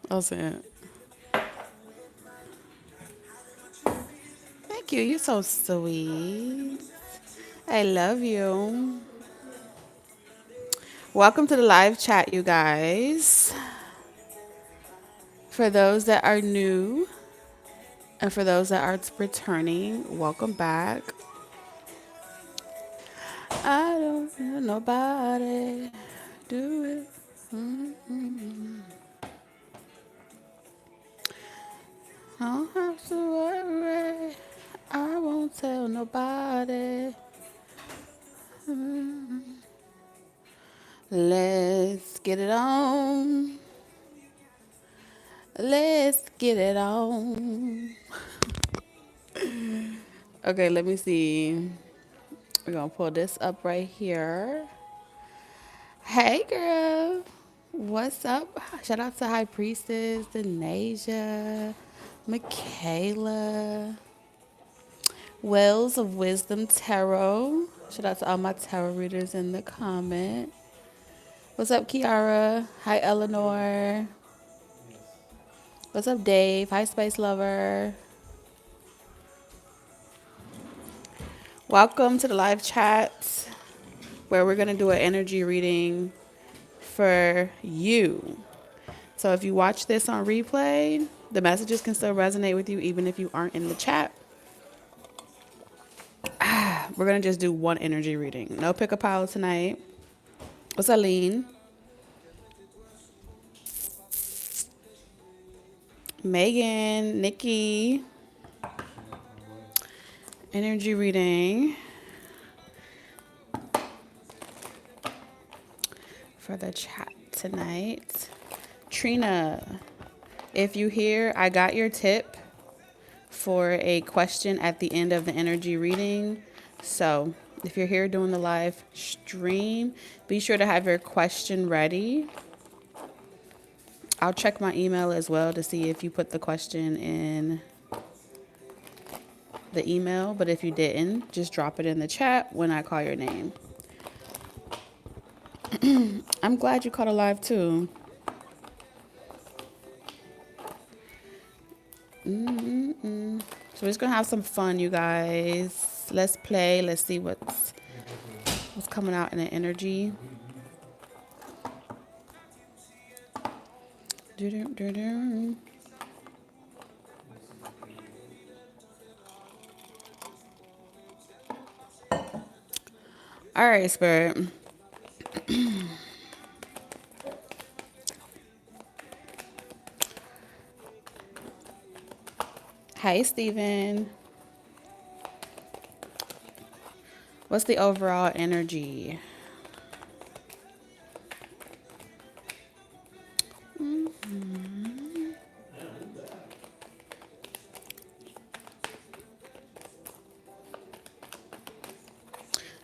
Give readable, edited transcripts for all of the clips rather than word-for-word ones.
I'll say it. Thank you. You're so sweet. I love you. Welcome to the live chat, you guys. For those that are new and for those that are returning, welcome back. I don't feel nobody do it. I don't have to worry. I won't tell nobody. Let's get it on. Let's get it on. Okay, let me see. We're gonna pull this up right here. Hey, girl. What's up? Shout out to High Priestess, Denasia, Michaela, Wells of Wisdom Tarot. Shout out to all my tarot readers in the comment. What's up, Kiara? Hi, Eleanor. What's up, Dave? Hi, Space Lover. Welcome to the live chat where we're going to do an energy reading for you. So if you watch this on replay, the messages can still resonate with you even if you aren't in the chat. We're going to just do one energy reading. No pick a pile tonight. What's up, Lean? Megan, Nikki. Energy reading for the chat tonight. Trina, if you hear, I got your tip for a question at the end of the energy reading. So if you're here doing the live stream, be sure to have your question ready. I'll check my email as well to see if you put the question in the email, but if you didn't, just drop it in the chat when I call your name. I'm glad you caught a live too. So we're just gonna have some fun, you guys. Let's play. Let's see what's coming out in the energy. All right, Spirit. Hey, Steven. What's the overall energy?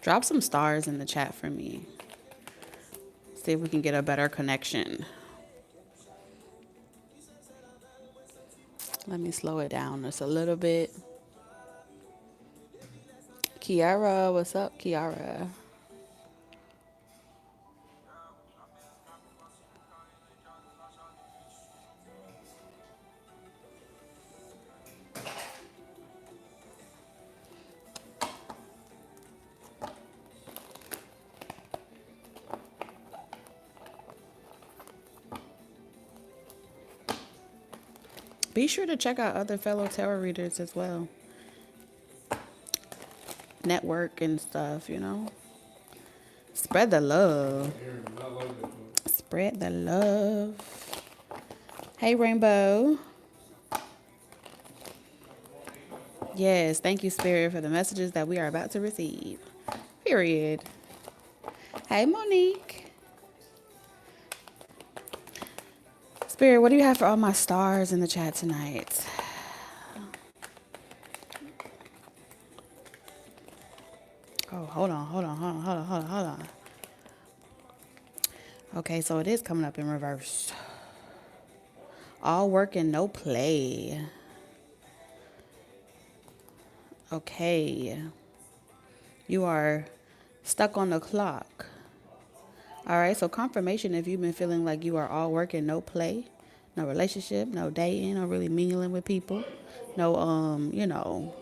Drop some stars in the chat for me. See if we can get a better connection. Let me slow it down just a little bit. Kiara, what's up, Kiara? Be sure to check out other fellow tarot readers as well. Network and stuff, you know. Spread the love. Spread the love. Hey, Rainbow. Yes, thank you, Spirit, for the messages that we are about to receive. Period. Hey, Monique. Spirit, what do you have for all my stars in the chat tonight? Oh, hold on. Okay, so it is coming up in reverse. All work and no play. Okay. You are stuck on the clock. All right, so confirmation if you've been feeling like you are all work and no play, no relationship, no dating, no really mingling with people, no,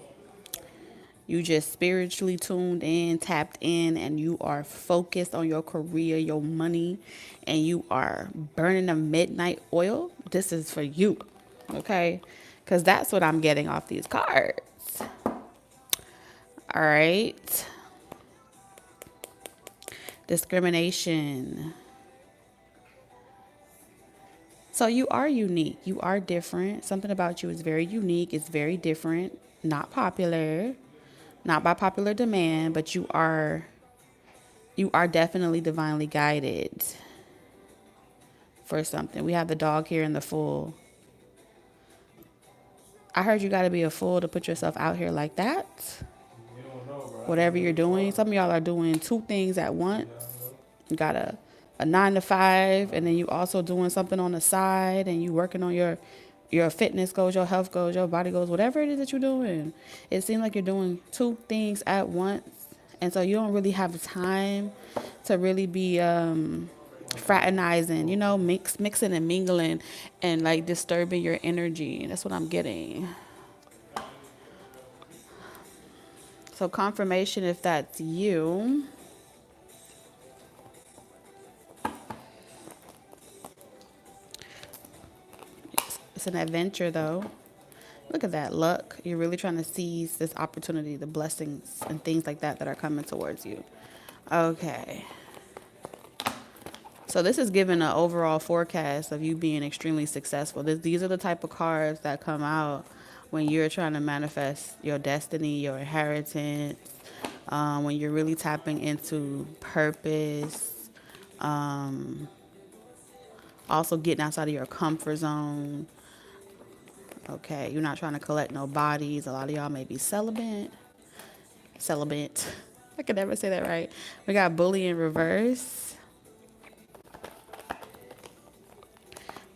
you just spiritually tuned in, tapped in, and you are focused on your career, your money, and you are burning a midnight oil. This is for you, okay? Because that's what I'm getting off these cards. All right. Discrimination. So you are unique. You are different. Something about you is very unique. It's very different. Not popular. Not by popular demand, but you are definitely divinely guided for something. We have the dog here in the full. I heard you got to be a fool to put yourself out here like that. Whatever you're doing. Some of y'all are doing two things at once. You got a 9 to 5, and then you also doing something on the side, and you working on your fitness goals, your health goals, your body goals, whatever it is that you're doing. It seems like you're doing two things at once, and so you don't really have time to really be fraternizing, mixing and mingling and like disturbing your energy. That's what I'm getting. So confirmation if that's you. It's an adventure though. Look at that luck. You're really trying to seize this opportunity, the blessings and things like that that are coming towards you. Okay. So this is giving an overall forecast of you being extremely successful. These are the type of cards that come out when you're trying to manifest your destiny, your inheritance, when you're really tapping into purpose, also getting outside of your comfort zone. Okay, you're not trying to collect no bodies. A lot of y'all may be celibate. I could never say that right. We got bully in reverse.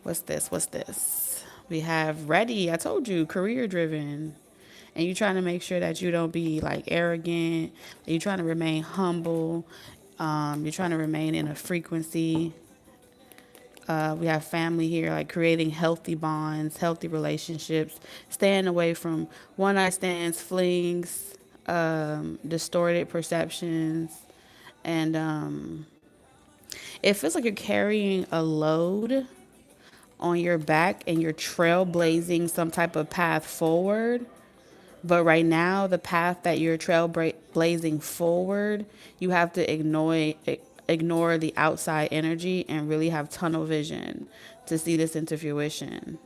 What's this? We have ready. I told you, career driven. And you're trying to make sure that you don't be like arrogant. You're trying to remain humble. You're trying to remain in a frequency. We have family here, like creating healthy bonds, healthy relationships, staying away from one night stands, flings, distorted perceptions. And it feels like you're carrying a load on your back and you're trailblazing some type of path forward. But right now, the path that you're trailblazing forward, you have to ignore the outside energy and really have tunnel vision to see this into fruition.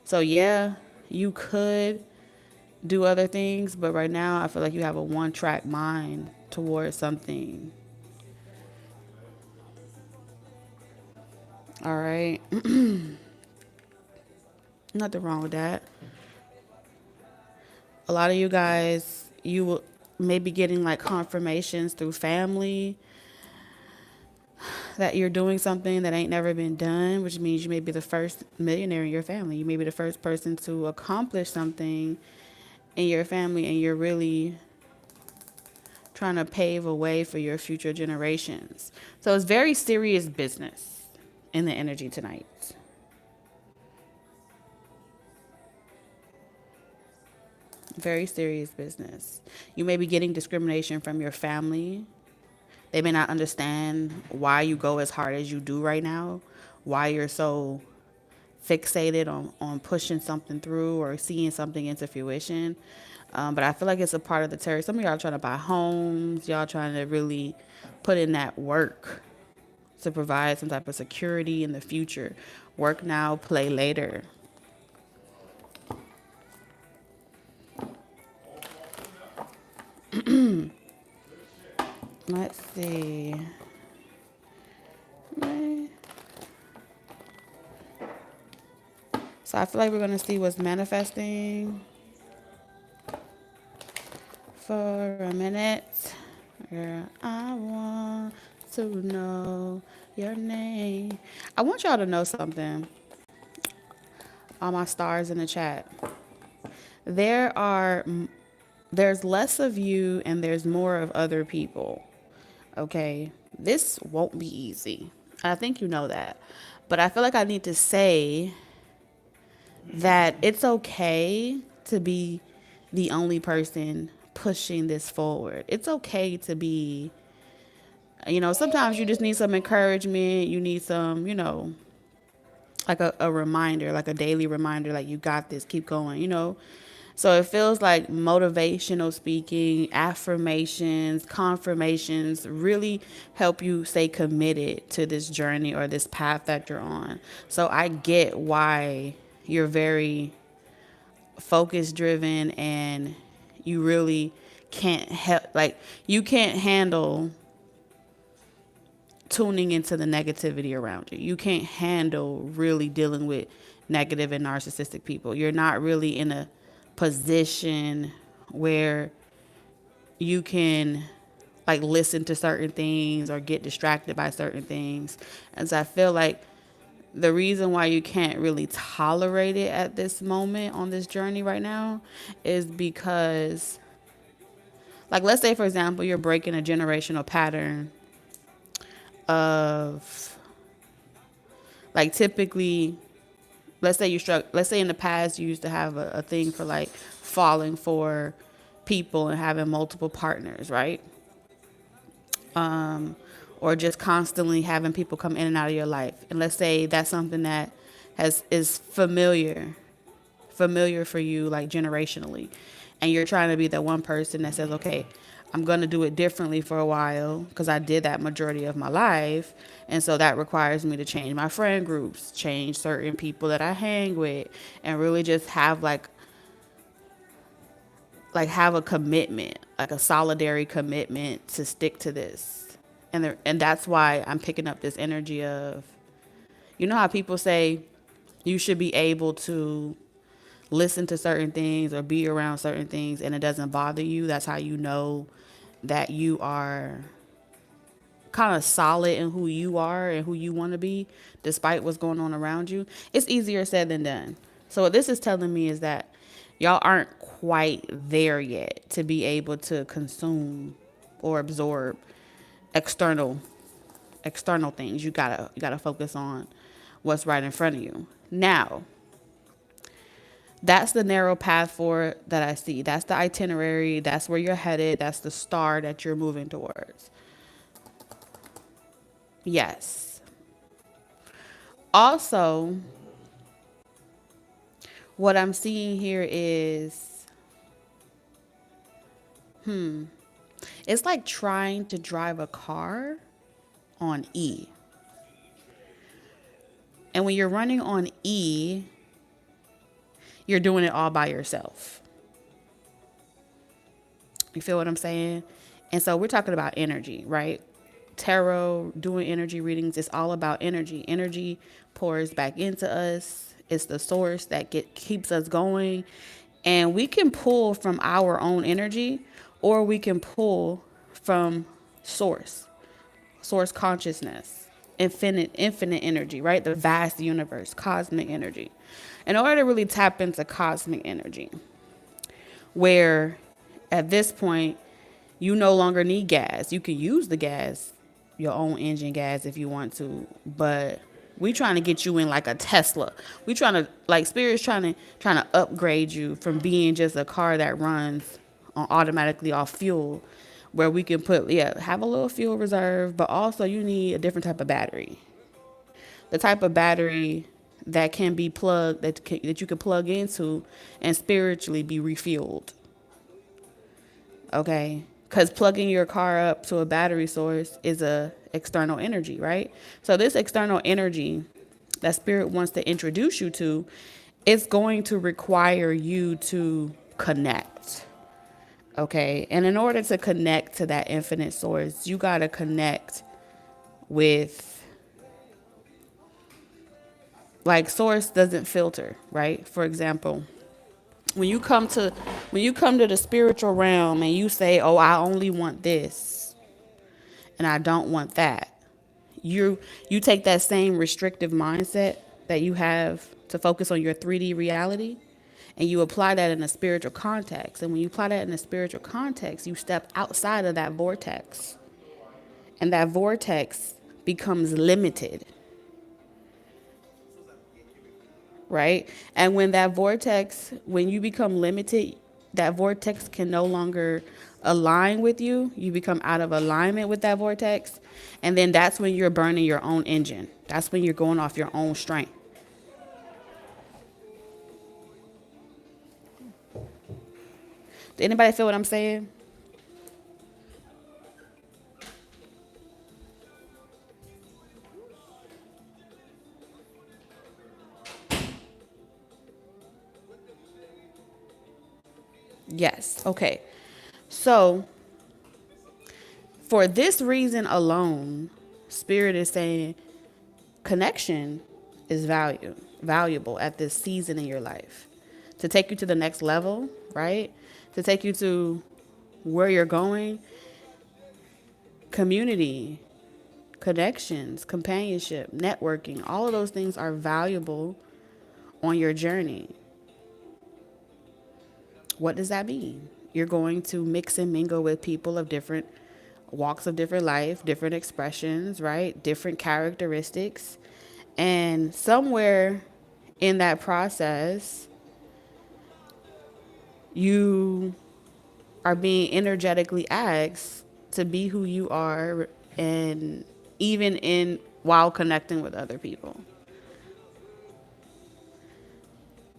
So yeah, you could do other things, but right now I feel like you have a one-track mind towards something. All right. Nothing wrong with that. A lot of you guys, you will maybe getting like confirmations through family that you're doing something that ain't never been done, which means you may be the first millionaire in your family. You may be the first person to accomplish something in your family, and you're really trying to pave a way for your future generations. So it's very serious business in the energy tonight. Very serious business. You may be getting discrimination from your family. They may not understand why you go as hard as you do right now, why you're so fixated on pushing something through or seeing something into fruition. But I feel like it's a part of the territory. Some of y'all trying to buy homes. Y'all trying to really put in that work to provide some type of security in the future. Work now, play later. Let's see. So I feel like we're going to see what's manifesting for a minute. Girl, I want to know your name. I want y'all to know something. All my stars in the chat. There's less of you and there's more of other people. Okay? this won't be easy. I think you know that. But I feel like I need to say that it's okay to be the only person pushing this forward. It's okay to be, sometimes you just need some encouragement. You need some, like a reminder, like a daily reminder, like you got this, keep going. So it feels like motivational speaking, affirmations, confirmations really help you stay committed to this journey or this path that you're on. So I get why you're very focus driven and you really can't help, like, you can't handle tuning into the negativity around you. You can't handle really dealing with negative and narcissistic people. You're not really in a position where you can like listen to certain things or get distracted by certain things. And so I feel like the reason why you can't really tolerate it at this moment on this journey right now is because, like, let's say, for example, you're breaking a generational pattern of, like, typically, let's say in the past you used to have a thing for like falling for people and having multiple partners, right? Or just constantly having people come in and out of your life. And let's say that's something that is familiar for you, like generationally, and you're trying to be that one person that says, okay, I'm going to do it differently for a while because I did that majority of my life. And so that requires me to change my friend groups, change certain people that I hang with, and really just have have a commitment, like a solidary commitment to stick to this. And that's why I'm picking up this energy of, how people say you should be able to listen to certain things or be around certain things and it doesn't bother you. That's how you know that you are kind of solid in who you are and who you want to be despite what's going on around you. It's easier said than done. So what this is telling me is that y'all aren't quite there yet to be able to consume or absorb external things. You gotta focus on what's right in front of you. Now, that's the narrow path forward that I see. That's the itinerary. That's where you're headed. That's the star that you're moving towards. Yes. Also, what I'm seeing here is, it's like trying to drive a car on E. And when you're running on E, you're doing it all by yourself. You feel what I'm saying? And so we're talking about energy, right? Tarot, doing energy readings, it's all about energy. Energy pours back into us. It's the source that keeps us going. And we can pull from our own energy, or we can pull from source consciousness, infinite energy, right? The vast universe, cosmic energy. In order to really tap into cosmic energy, where at this point, you no longer need gas. You can use the gas, your own engine gas if you want to, but we trying to get you in like a Tesla. We trying to, like, Spirit's trying to upgrade you from being just a car that runs on automatically off fuel, where we can have a little fuel reserve, but also you need a different type of battery. The type of battery that can be plugged, that you can plug into and spiritually be refueled. Okay? Because plugging your car up to a battery source is a external energy, right? So this external energy that Spirit wants to introduce you to, it's going to require you to connect. Okay? And in order to connect to that infinite source, you got to connect with, like, source doesn't filter, right? For example, when you come to the spiritual realm and you say, oh, I only want this and I don't want that, you take that same restrictive mindset that you have to focus on your 3D reality and you apply that in a spiritual context. And when you apply that in a spiritual context, you step outside of that vortex and that vortex becomes limited, right? And when you become limited, that vortex can no longer align with you. You become out of alignment with that vortex. And then that's when you're burning your own engine. That's when you're going off your own strength. Did anybody feel what I'm saying? Yes. Okay. So, for this reason alone, Spirit is saying connection is valuable at this season in your life to take you to the next level, right? To take you to where you're going. Community, connections, companionship, networking, all of those things are valuable on your journey. What does that mean? You're going to mix and mingle with people of different walks of different life, different expressions, right? Different characteristics. And somewhere in that process, you are being energetically asked to be who you are, and even in while connecting with other people.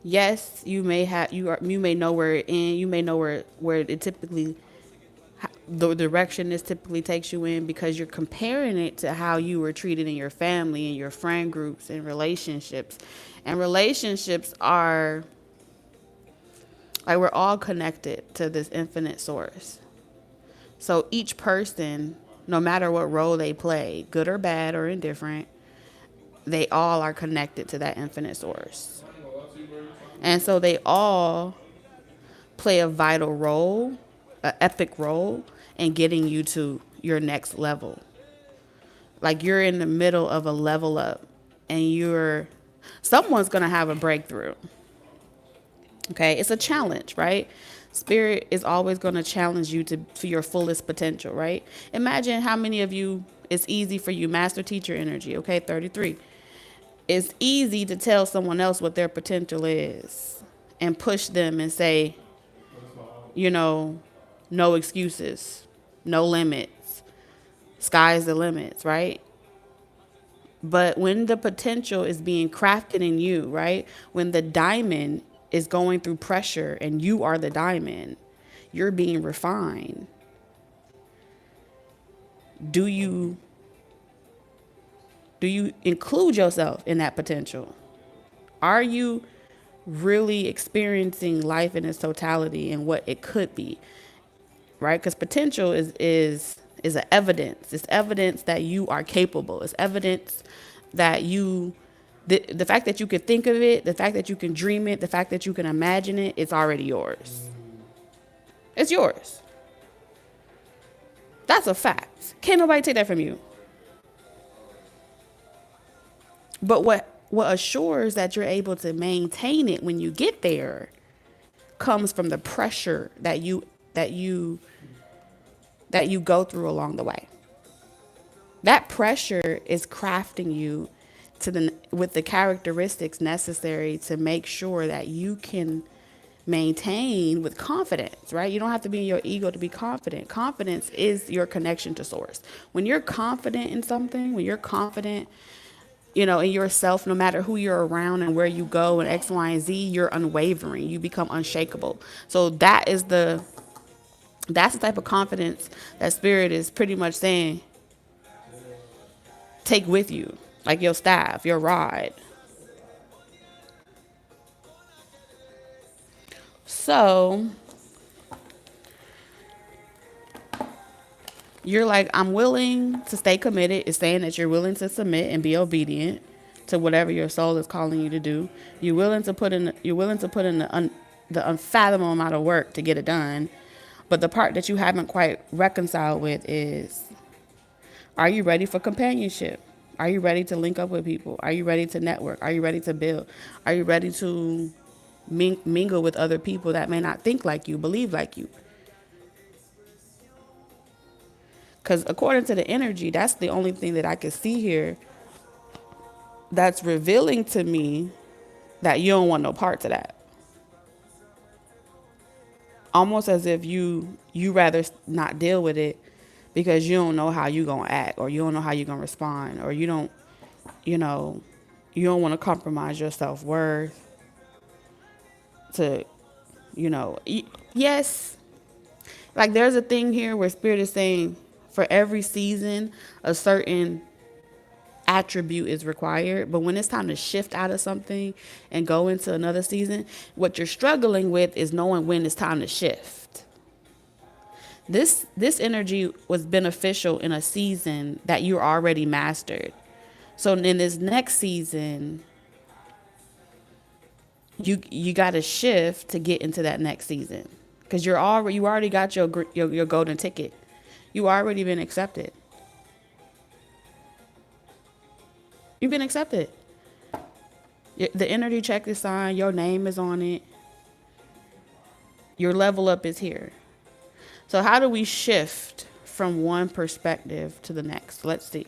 Yes, you may know where it ends, you may know where it typically, the direction this typically takes you in, because you're comparing it to how you were treated in your family and your friend groups and relationships. And relationships are like, we're all connected to this infinite source. So each person, no matter what role they play, good or bad or indifferent, they all are connected to that infinite source. And so they all play a vital role, an epic role in getting you to your next level. Like, you're in the middle of a level up, and someone's going to have a breakthrough. Okay, it's a challenge, right? Spirit is always going to challenge you to your fullest potential, right? Imagine how many of you, it's easy for you, master teacher energy, okay, 33. It's easy to tell someone else what their potential is and push them and say, no excuses, no limits, sky's the limits, right? But when the potential is being crafted in you, right? When the diamond is going through pressure and you are the diamond, you're being refined. Do you include yourself in that potential? Are you really experiencing life in its totality and what it could be, right? Because potential is an evidence. It's evidence that you are capable. It's evidence that the fact that you can think of it, the fact that you can dream it, the fact that you can imagine it, it's already yours. It's yours. That's a fact. Can't nobody take that from you. But what assures that you're able to maintain it when you get there comes from the pressure that you go through along the way. That pressure is crafting you with the characteristics necessary to make sure that you can maintain with confidence, right? You don't have to be in your ego to be confident. Confidence is your connection to source. When you're confident in something, when you're confident, in yourself, no matter who you're around and where you go and X, Y, and Z, you're unwavering. You become unshakable. So that's the type of confidence that Spirit is pretty much saying, take with you, like your staff, your rod. So you're like, I'm willing to stay committed. It's saying that you're willing to submit and be obedient to whatever your soul is calling you to do. You're willing to put in the unfathomable amount of work to get it done. But the part that you haven't quite reconciled with is, are you ready for companionship? Are you ready to link up with people? Are you ready to network? Are you ready to build? Are you ready to mingle with other people that may not think like you, believe like you? Because according to the energy, that's the only thing that I can see here that's revealing to me that you don't want no parts of that. Almost as if you rather not deal with it because you don't know how you gonna act, or you don't know how you gonna respond, or you know you don't want to compromise your self-worth to yes, like there's a thing here where spirit is saying for every season a certain attribute is required, but when it's time to shift out of something and go into another season, what you're struggling with is knowing when it's time to shift. This energy was beneficial in a season that you already mastered. So in this next season, you got to shift to get into that next season, because you already got your golden ticket. You already been accepted. You've been accepted. The energy check is signed. Your name is on it. Your level up is here. So how do we shift from one perspective to the next? Let's see.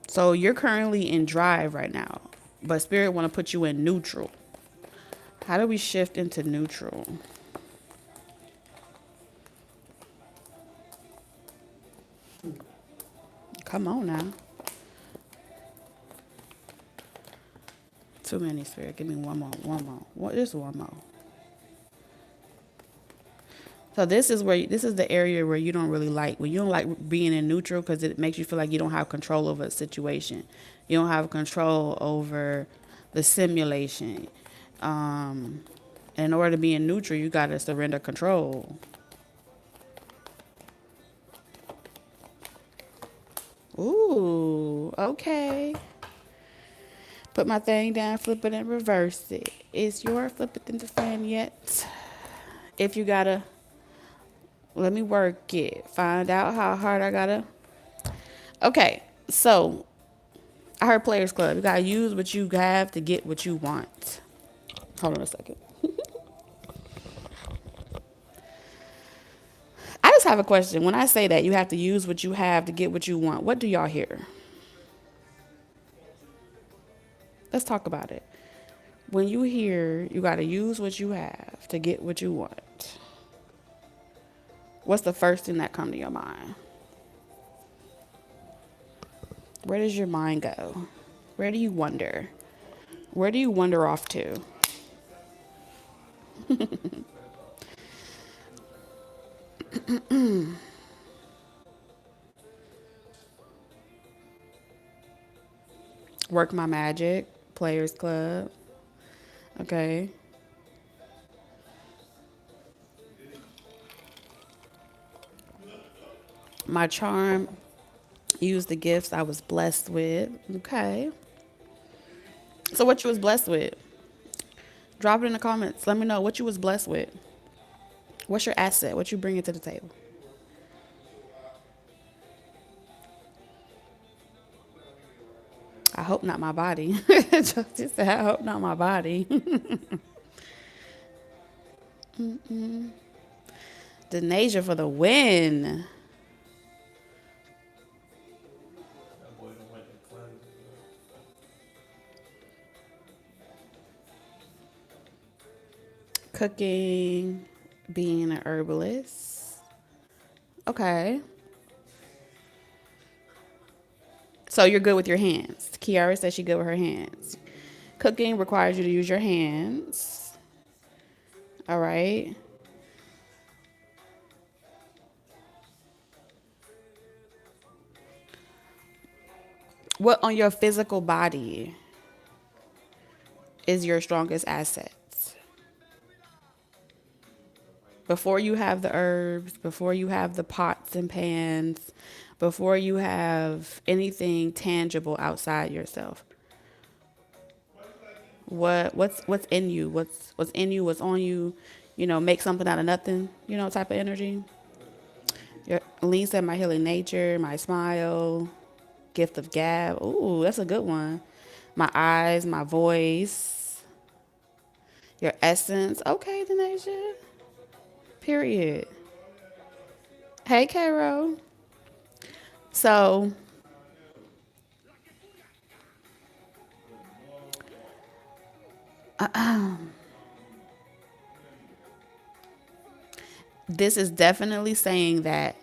So you're currently in drive right now, but spirit want to put you in neutral. How do we shift into neutral? Come on now. Too many, spirit. Give me one more. Just one more. So this is the area where you don't really like, when you don't like being in neutral, because it makes you feel like you don't have control over a situation. You don't have control over the simulation. In order to be in neutral, you got to surrender control. Ooh, okay. Put my thing down, flip it and reverse it. Is your flip it in the fan yet? If you gotta, let me work it. Find out how hard I gotta. Okay, so I heard Players Club. You gotta use what you have to get what you want. Hold on a second. I just have a question. When I say that you have to use what you have to get what you want, what do y'all hear? Let's talk about it. When you hear you got to use what you have to get what you want, what's the first thing that come to your mind? Where does your mind go? Where do you wonder? Where do you wander off to? Work my magic, Players Club. Okay. My charm, use the gifts I was blessed with. Okay. So what you was blessed with? Drop it in the comments. Let me know what you was blessed with. What's your asset? What you bringing to the table? I hope not my body. Just said, I hope not my body. Denasia for the win. Cooking, being an herbalist. Okay. So you're good with your hands. Kiara says she's good with her hands. Cooking requires you to use your hands. All right. What on your physical body is your strongest asset? Before you have the herbs, before you have the pots and pans, before you have anything tangible outside yourself, what's in you? What's in you? What's on you? Make something out of nothing. Type of energy. Lean said my healing nature, my smile, gift of gab. Ooh, that's a good one. My eyes, my voice, your essence. Okay, Denasia. Period. Hey, Caro. So, this is definitely saying that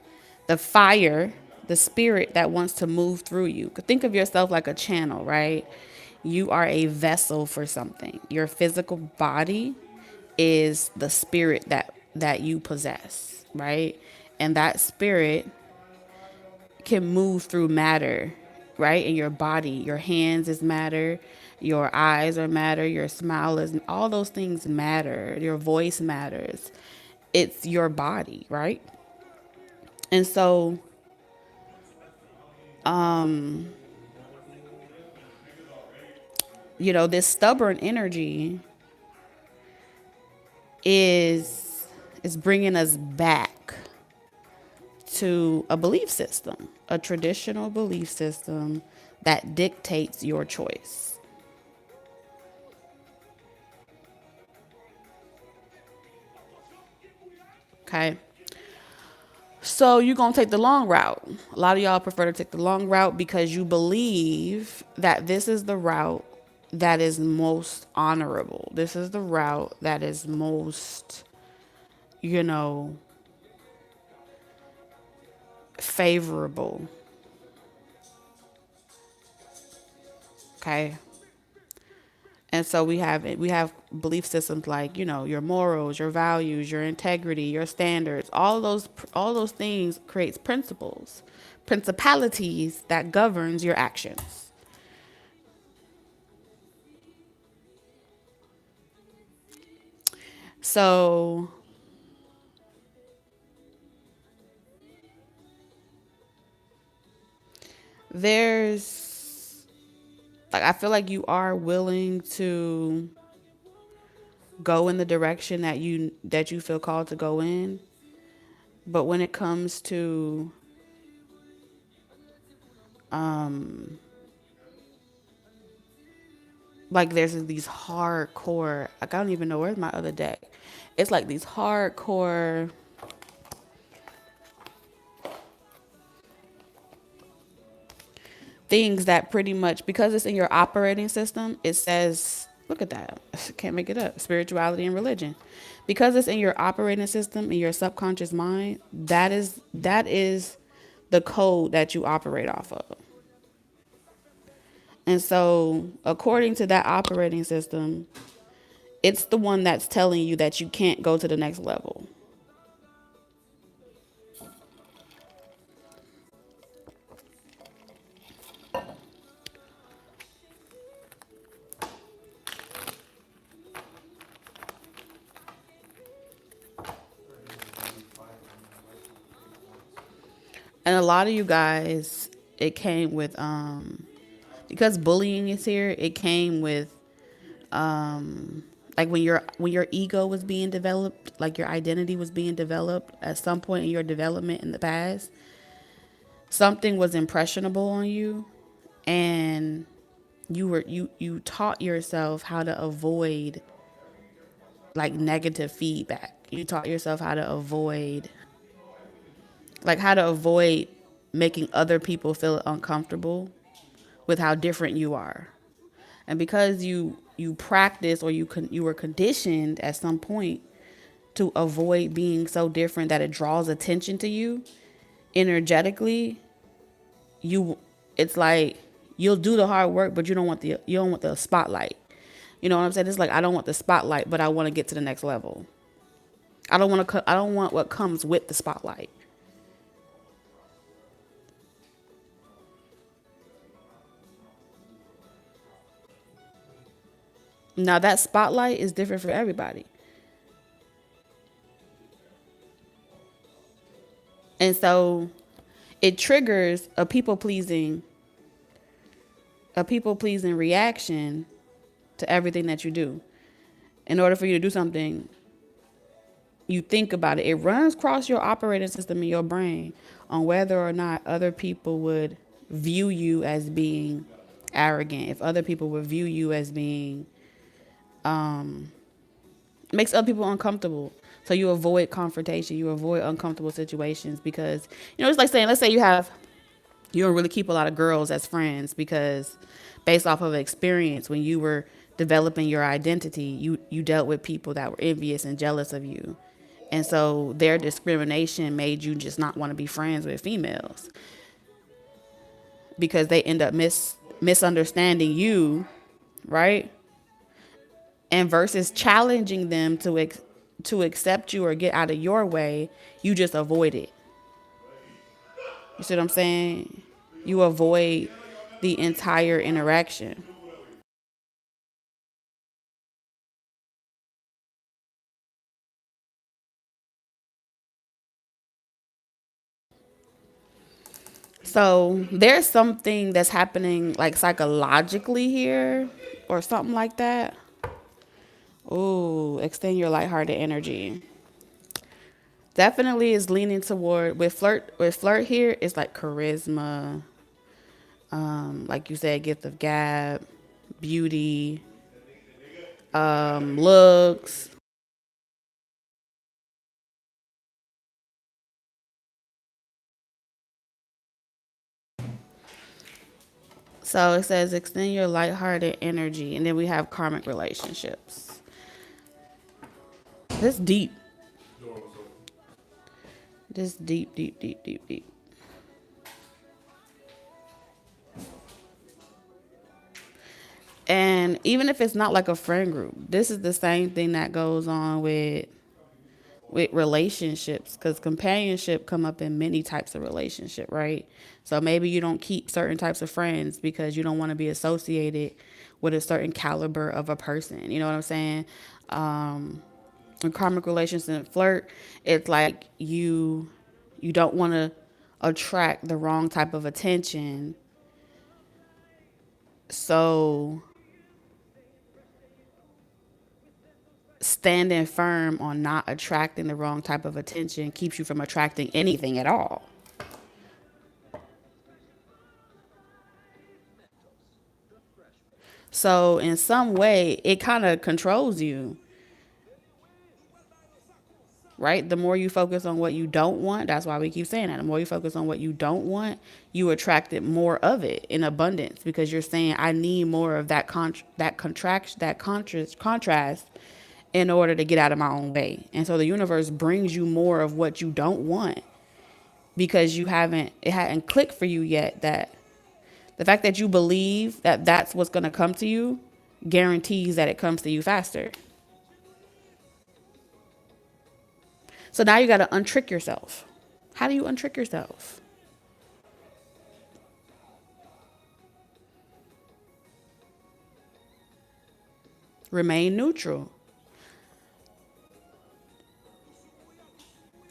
the fire, the spirit that wants to move through you, think of yourself like a channel, right? You are a vessel for something. Your physical body is the spirit that you possess, right? And that spirit can move through matter, right? In your body, your hands is matter, your eyes are matter, your smile is, all those things matter. Your voice matters. It's your body, right? And so, this stubborn energy is bringing us back to a belief system, a traditional belief system that dictates your choice. Okay. So you're going to take the long route. A lot of y'all prefer to take the long route because you believe that this is the route that is most honorable. This is the route that is most, favorable. Okay. And so we have belief systems like, your morals, your values, your integrity, your standards, all those things creates principalities that governs your actions. So there's like, I feel like you are willing to go in the direction that you feel called to go in, but when it comes to like, there's these hardcore, like, I don't even know where's my other deck. It's like these hardcore things that pretty much, because it's in your operating system, it says, look at that, can't make it up, spirituality and religion. Because it's in your operating system, in your subconscious mind, that is the code that you operate off of. And so, according to that operating system, it's the one that's telling you that you can't go to the next level. And a lot of you guys, it came with because bullying is here, it came with like when your ego was being developed, like your identity was being developed at some point in your development in the past, something was impressionable on you, and you taught yourself how to avoid like negative feedback. You taught yourself how to avoid making other people feel uncomfortable with how different you are. And because you practice, or you were conditioned at some point to avoid being so different that it draws attention to you energetically, you it's like you'll do the hard work, but you don't want the spotlight. You know what I'm saying? It's like, I don't want the spotlight, but I want to get to the next level. I don't want what comes with the spotlight. Now that spotlight is different for everybody. And so it triggers a people pleasing reaction to everything that you do. In order for you to do something, you think about it, it runs across your operating system in your brain on whether or not other people would view you as being arrogant, if other people would view you as being makes other people uncomfortable. So you avoid confrontation, you avoid uncomfortable situations because it's like saying, let's say you don't really keep a lot of girls as friends because based off of experience when you were developing your identity, you dealt with people that were envious and jealous of you. And so their discrimination made you just not want to be friends with females because they end up misunderstanding you, right? And versus challenging them to accept you or get out of your way, you just avoid it. You see what I'm saying? You avoid the entire interaction. So there's something that's happening like psychologically here or something like that. Ooh, extend your lighthearted energy. Definitely is leaning toward with flirt here, it's like charisma, like you said, gift of gab, beauty, looks. So it says extend your lighthearted energy, and then we have karmic relationships. This deep. This deep, deep, deep, deep, deep. And even if it's not like a friend group, this is the same thing that goes on with relationships because companionship come up in many types of relationship, right? So maybe you don't keep certain types of friends because you don't want to be associated with a certain caliber of a person. You know what I'm saying? In karmic relations and flirt, it's like you don't want to attract the wrong type of attention. So standing firm on not attracting the wrong type of attention keeps you from attracting anything at all. So in some way, it kind of controls you, right? The more you focus on what you don't want, that's why we keep saying that. The more you focus on what you don't want, you attract it more of it in abundance because you're saying, I need more of that contrast in order to get out of my own way. And so the universe brings you more of what you don't want because it hadn't clicked for you yet that the fact that you believe that that's what's going to come to you guarantees that it comes to you faster. So now you got to untrick yourself. How do you untrick yourself? Remain neutral.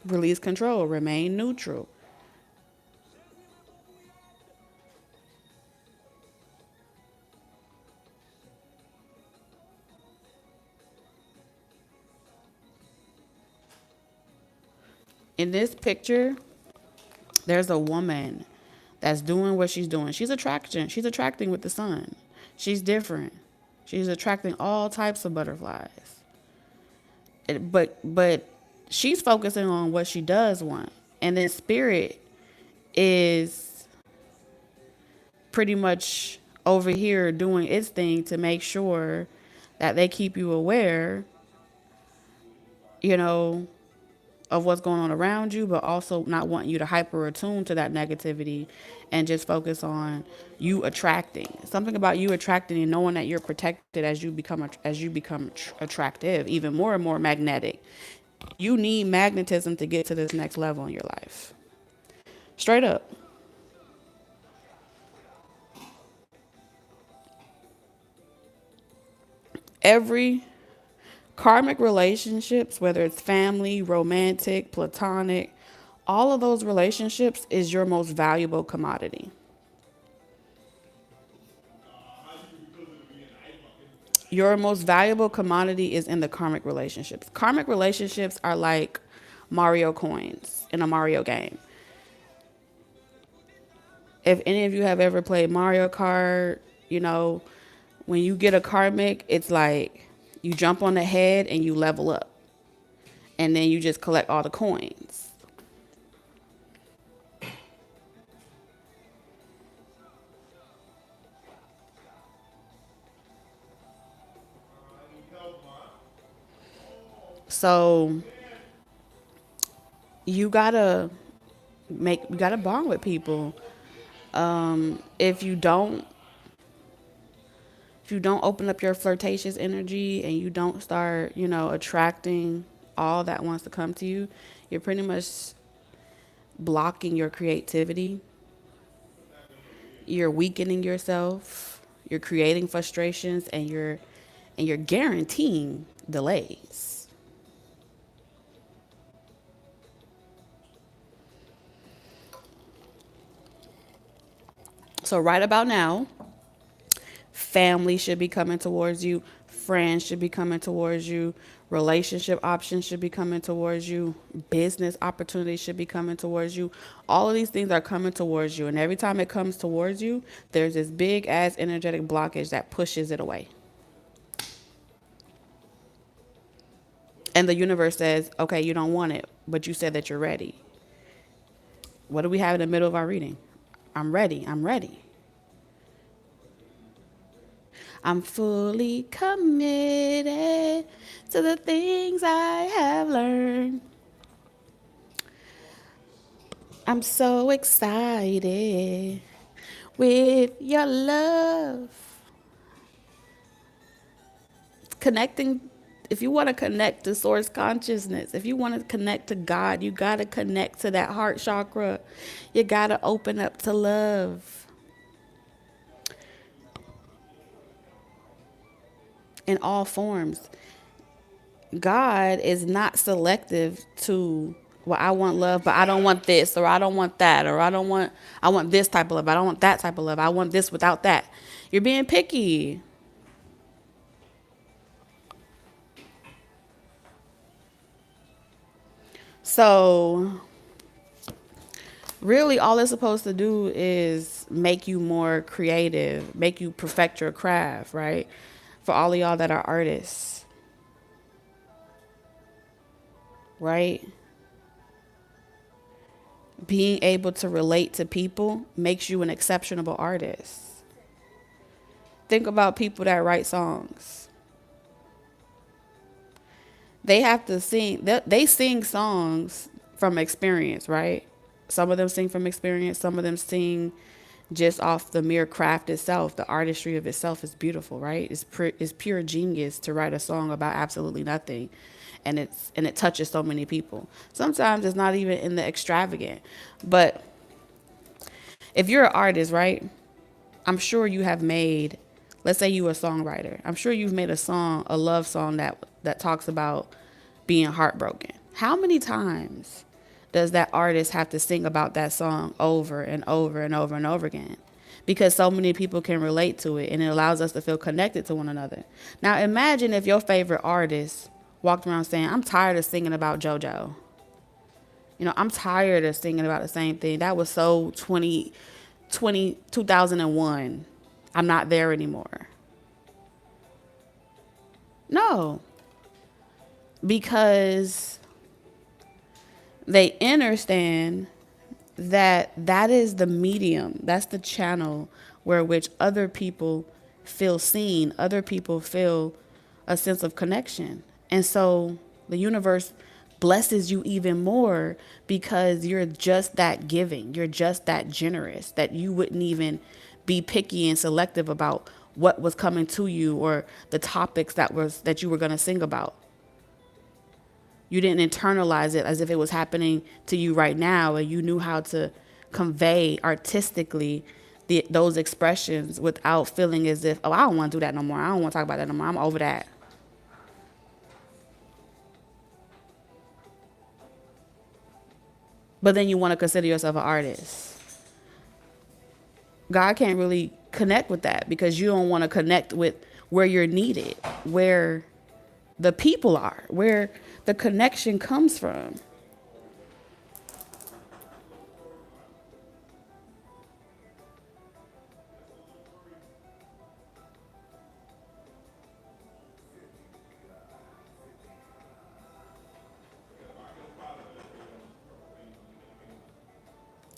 Release control. Remain neutral. In this picture, there's a woman that's doing what she's doing. She's attraction. She's attracting with the sun. She's different. She's attracting all types of butterflies. But she's focusing on what she does want. And then spirit is pretty much over here doing its thing to make sure that they keep you aware, you know, of what's going on around you, but also not wanting you to hyper attune to that negativity and just focus on you attracting. Something about you attracting and knowing that you're protected as you become attractive, even more and more magnetic. You need magnetism to get to this next level in your life. Straight up. Every karmic relationships, whether it's family, romantic, platonic, all of those relationships is your most valuable commodity. Your most valuable commodity is in the karmic relationships. Karmic relationships are like Mario coins in a Mario game. If any of you have ever played Mario Kart, you know, when you get a karmic, it's like you jump on the head and you level up. And then you just collect all the coins. So you gotta you gotta bond with people. If you don't open up your flirtatious energy and you don't start, attracting all that wants to come to you, you're pretty much blocking your creativity. You're weakening yourself. You're creating frustrations, and you're guaranteeing delays. So right about now, family should be coming towards you, friends should be coming towards you, relationship options should be coming towards you, business opportunities should be coming towards you. All of these things are coming towards you, and every time it comes towards you, there's this big ass energetic blockage that pushes it away. And the universe says, okay, you don't want it, but you said that you're ready. What do we have in the middle of our reading? I'm ready. I'm ready. I'm fully committed to the things I have learned. I'm so excited with your love. Connecting, if you want to connect to source consciousness, if you want to connect to God, you got to connect to that heart chakra. You got to open up to love. In all forms. God is not selective to, well, I want love, but I don't want this, or I don't want that, or I want this type of love. I don't want that type of love. I want this without that. You're being picky. So really all it's supposed to do is make you more creative, make you perfect your craft, right? For all of y'all that are artists, right? Being able to relate to people makes you an exceptional artist. Think about people that write songs. They have to sing, they sing songs from experience, right? Some of them sing from experience, some of them sing just off the mere craft itself. The artistry of itself is beautiful, right? It's pure genius to write a song about absolutely nothing. And it touches so many people. Sometimes it's not even in the extravagant. But if you're an artist, right? I'm sure you have made, let's say you're a songwriter. I'm sure you've made a song, a love song that talks about being heartbroken. How many times does that artist have to sing about that song over and over and over and over again? Because so many people can relate to it, and it allows us to feel connected to one another. Now imagine if your favorite artist walked around saying, I'm tired of singing about JoJo. I'm tired of singing about the same thing. That was so 2001. I'm not there anymore. No. Because they understand that is the medium. That's the channel where which other people feel seen. Other people feel a sense of connection. And so the universe blesses you even more because you're just that giving. You're just that generous that you wouldn't even be picky and selective about what was coming to you or the topics that you were going to sing about. You didn't internalize it as if it was happening to you right now, and you knew how to convey artistically those expressions without feeling as if, oh, I don't want to do that no more. I don't want to talk about that no more. I'm over that. But then you want to consider yourself an artist. God can't really connect with that because you don't want to connect with where you're needed, where the people are, where the connection comes from.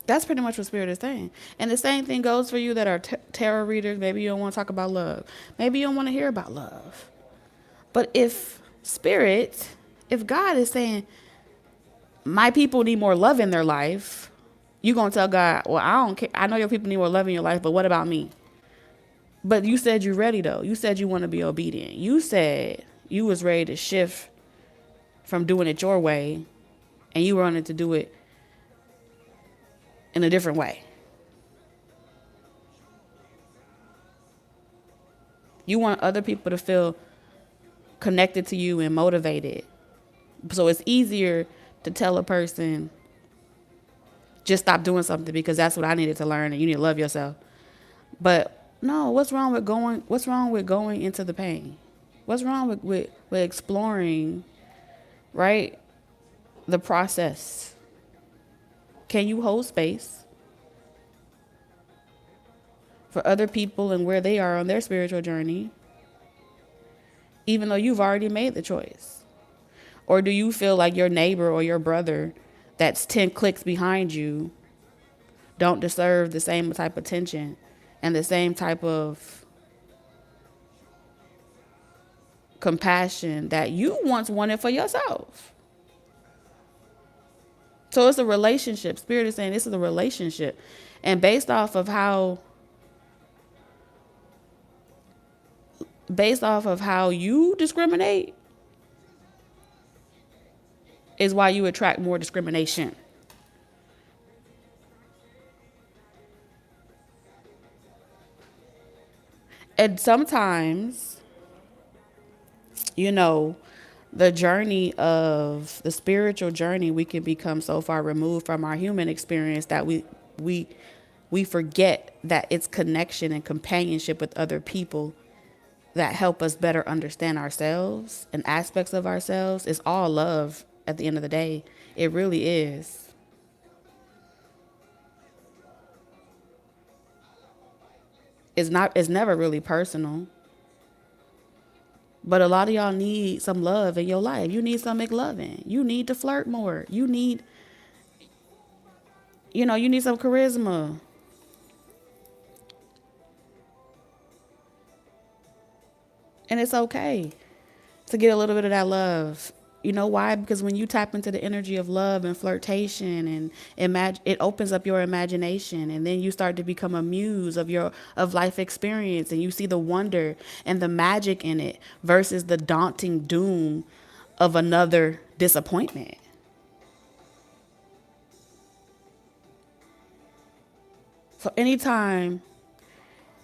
That's pretty much what Spirit is saying. And the same thing goes for you that are tarot readers. Maybe you don't want to talk about love. Maybe you don't want to hear about love. But if Spirit, if God is saying, my people need more love in their life, you're going to tell God, well, I don't care. I know your people need more love in your life, but what about me? But you said you're ready, though. You said you want to be obedient. You said you was ready to shift from doing it your way, and you wanted to do it in a different way. You want other people to feel connected to you and motivated. So it's easier to tell a person, just stop doing something because that's what I needed to learn and you need to love yourself. But no, what's wrong with going into the pain? What's wrong with exploring, right? The process. Can you hold space for other people and where they are on their spiritual journey, even though you've already made the choice? Or do you feel like your neighbor or your brother that's 10 clicks behind you don't deserve the same type of attention and the same type of compassion that you once wanted for yourself? So it's a relationship. Spirit is saying this is a relationship. And based off of how you discriminate is why you attract more discrimination. And sometimes, the journey of the spiritual journey, we can become so far removed from our human experience that we forget that it's connection and companionship with other people that help us better understand ourselves and aspects of ourselves. It's all love at the end of the day. It really is. It's never really personal. But a lot of y'all need some love in your life. You need some McLovin. You need to flirt more. You need some charisma. And it's okay to get a little bit of that love. You know why? Because when you tap into the energy of love and flirtation and it opens up your imagination, and then you start to become a muse of life experience, and you see the wonder and the magic in it versus the daunting doom of another disappointment. So anytime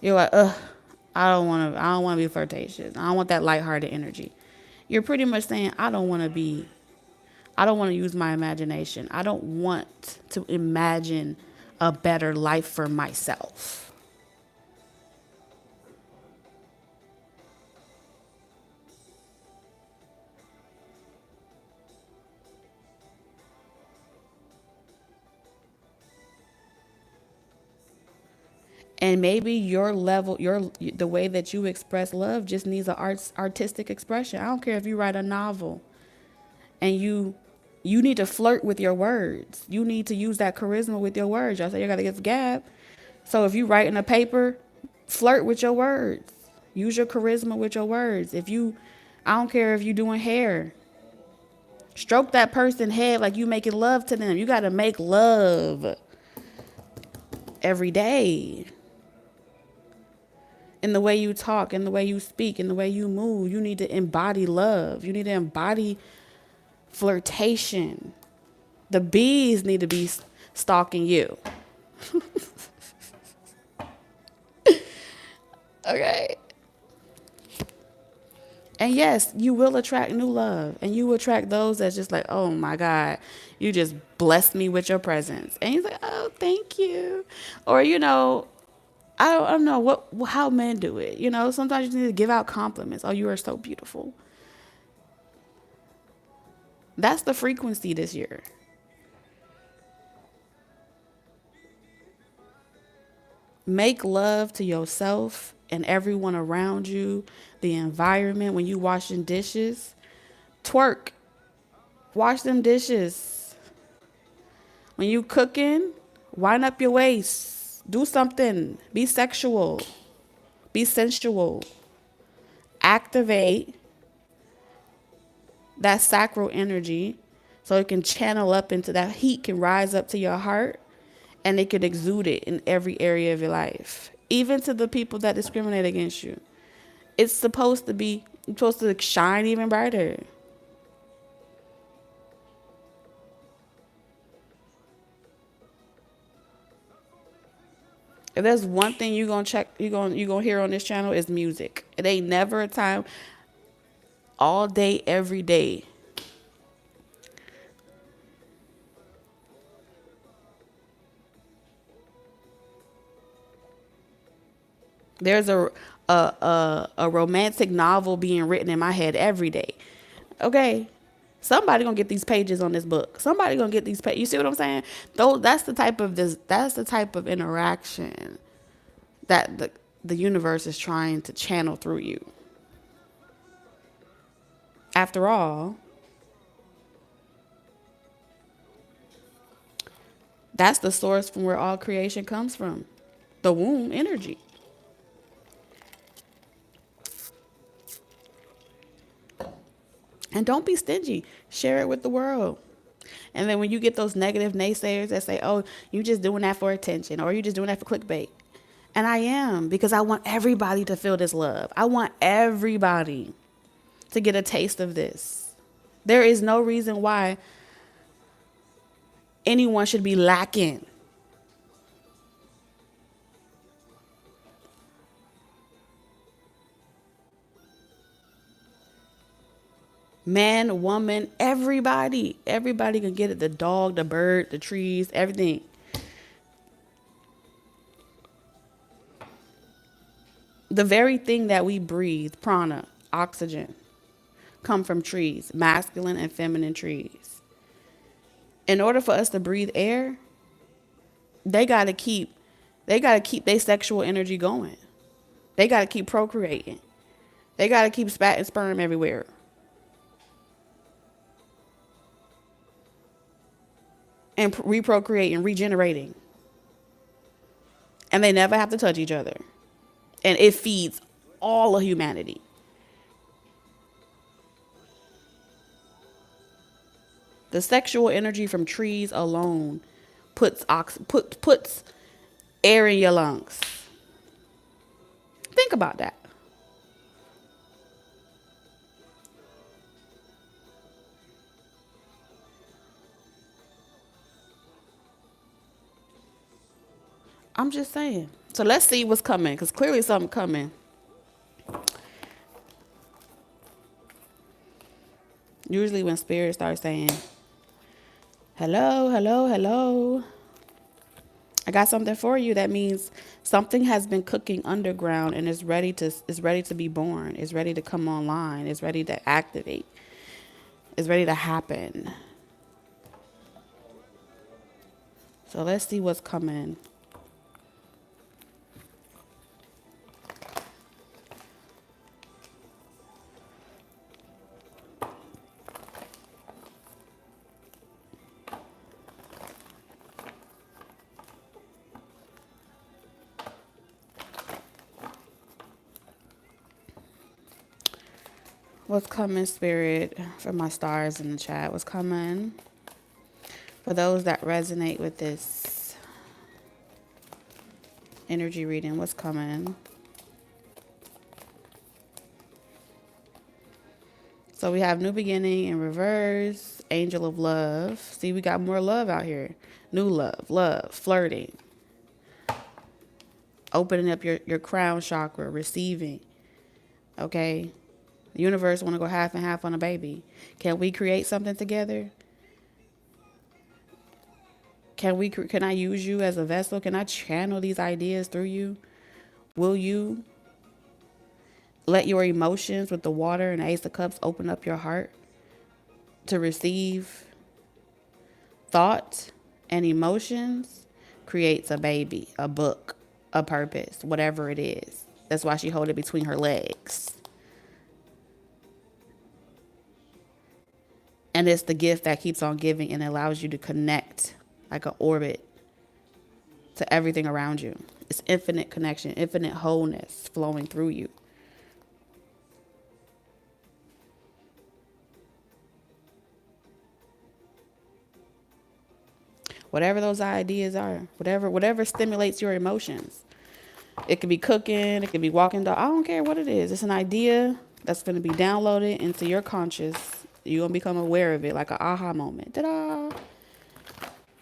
you're like, I don't want to be flirtatious. I don't want that lighthearted energy. You're pretty much saying, I don't want to use my imagination. I don't want to imagine a better life for myself. And maybe your level, the way that you express love just needs an artistic expression. I don't care if you write a novel and you need to flirt with your words. You need to use that charisma with your words. Y'all say you got to get the gab. So if you write in a paper, flirt with your words. Use your charisma with your words. I don't care if you're doing hair. Stroke that person's head like you making love to them. You got to make love every day. In the way you talk, in the way you speak, in the way you move, you need to embody love. You need to embody flirtation. The bees need to be stalking you. Okay? And yes, you will attract new love. And you will attract those that's just like, oh my God, you just blessed me with your presence. And he's like, oh, thank you. Or, I don't know how men do it. You know, sometimes you need to give out compliments. Oh, you are so beautiful. That's the frequency this year. Make love to yourself and everyone around you, the environment. When you washing dishes, twerk, wash them dishes. When you cooking, wind up your waist, do something, be sexual, be sensual, activate that sacral energy so it can channel up into that heat, can rise up to your heart, and it could exude it in every area of your life, even to the people that discriminate against you. It's supposed to shine even brighter. If there's one thing you're gonna hear on this channel is music. It ain't never a time, all day, every day. There's a romantic novel being written in my head every day. Okay, somebody gonna get these pages on this book. Somebody gonna get these pages. You see what I'm saying? Though that's the type of this. That's the type of interaction that the universe is trying to channel through you. After all, that's the source from where all creation comes from. The womb energy. And don't be stingy. Share it with the world. And then when you get those negative naysayers that say, oh, you just doing that for attention or you just doing that for clickbait. And I am, because I want everybody to feel this love. I want everybody to get a taste of this. There is no reason why anyone should be lacking. Man, woman, everybody can get it. The dog, the bird, the trees, everything. The very thing that we breathe, prana, oxygen, come from trees, masculine and feminine trees. In order for us to breathe air, they got to keep their sexual energy going. They got to keep procreating. They got to keep spat and sperm everywhere. And reprocreating, regenerating. And they never have to touch each other. And it feeds all of humanity. The sexual energy from trees alone puts air in your lungs. Think about that. I'm just saying. So let's see what's coming, because clearly something coming. Usually when spirit starts saying, hello, hello, hello, I got something for you, that means something has been cooking underground and is ready to be born. It's ready to come online. It's ready to activate. It's ready to happen. So let's see what's coming. What's coming, spirit, for my stars in the chat? What's coming? For those that resonate with this energy reading, what's coming? So we have new beginning in reverse, angel of love. See, we got more love out here. New love, flirting. Opening up your crown chakra, receiving. Okay? The universe want to go half and half on a baby. Can we create something together? Can I use you as a vessel? Can I channel these ideas through you? Will you let your emotions with the water and Ace of Cups open up your heart to receive thought and emotions? Creates a baby, a book, a purpose, whatever it is. That's why she hold it between her legs. And it's the gift that keeps on giving and allows you to connect like an orbit to everything around you. It's infinite connection, infinite wholeness flowing through you. Whatever those ideas are, whatever stimulates your emotions. It could be cooking, it could be walking dog. I don't care what it is. It's an idea that's going to be downloaded into your conscious. You're going to become aware of it like an aha moment. Ta-da!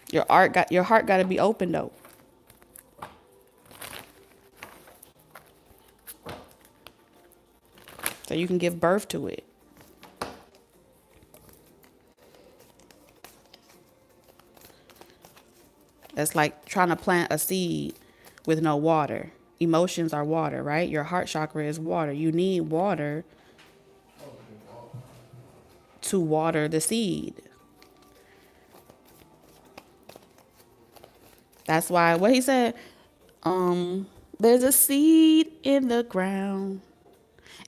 Your heart got to be open though. So you can give birth to it. That's like trying to plant a seed with no water. Emotions are water, right? Your heart chakra is water. You need water to water the seed. That's why what he said, there's a seed in the ground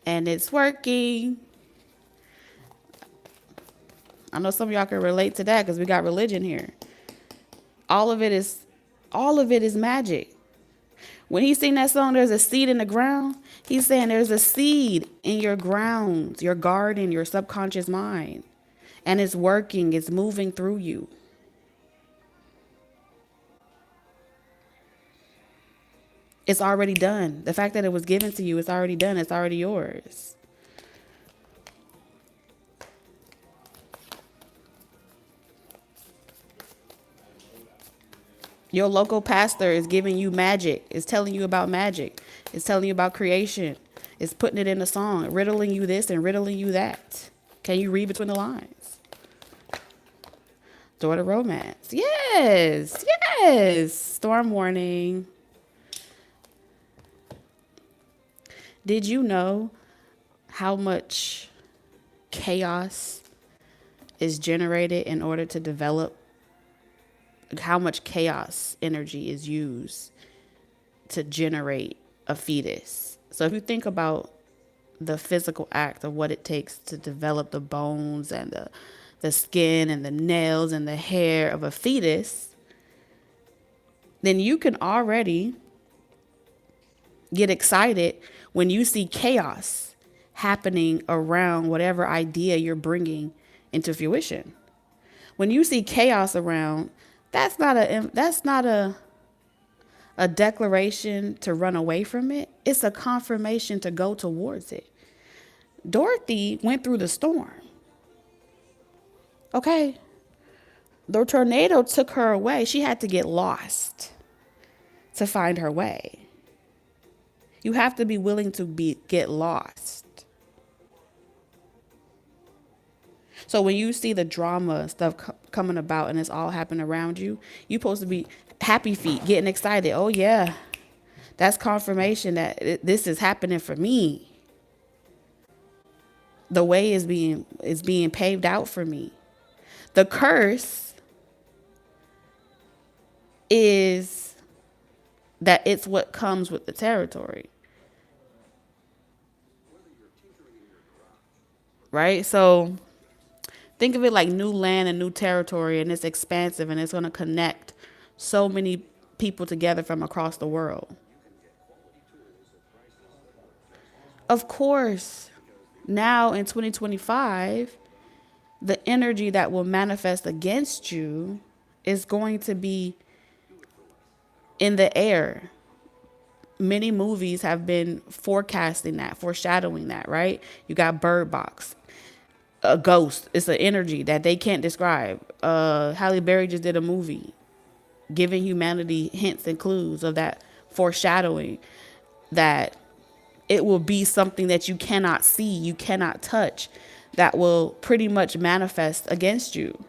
and it's working. I know some of y'all can relate to that because we got religion here. All of it is magic. When he sing that song, there's a seed in the ground, he's saying there's a seed in your grounds, your garden, your subconscious mind. And it's working, it's moving through you. It's already done. The fact that it was given to you, it's already done. It's already yours. Your local pastor is giving you magic. Is telling you about magic. Is telling you about creation. Is putting it in a song, riddling you this and riddling you that. Can you read between the lines? Door to romance. Yes. Yes. Storm warning. Did you know how much chaos is generated in order to develop? How much chaos energy is used to generate a fetus? So if you think about the physical act of what it takes to develop the bones and the skin and the nails and the hair of a fetus, then you can already get excited when you see chaos happening around whatever idea you're bringing into fruition. When you see chaos around, that's not a declaration to run away from it. It's a confirmation to go towards it. Dorothy went through the storm. Okay. The tornado took her away. She had to get lost to find her way. You have to be willing to get lost. So when you see the drama stuff coming about and it's all happening around you, you're supposed to be happy feet, getting excited. Oh yeah, that's confirmation that this is happening for me. The way is being paved out for me. The curse is that it's what comes with the territory. Right? So think of it like new land and new territory, and it's expansive and it's going to connect so many people together from across the world. Of course, now in 2025, the energy that will manifest against you is going to be in the air. Many movies have been forecasting that, foreshadowing that, right? You got Bird Box. A ghost. It's an energy that they can't describe. Halle Berry just did a movie giving humanity hints and clues of that foreshadowing that it will be something that you cannot see, you cannot touch, that will pretty much manifest against you.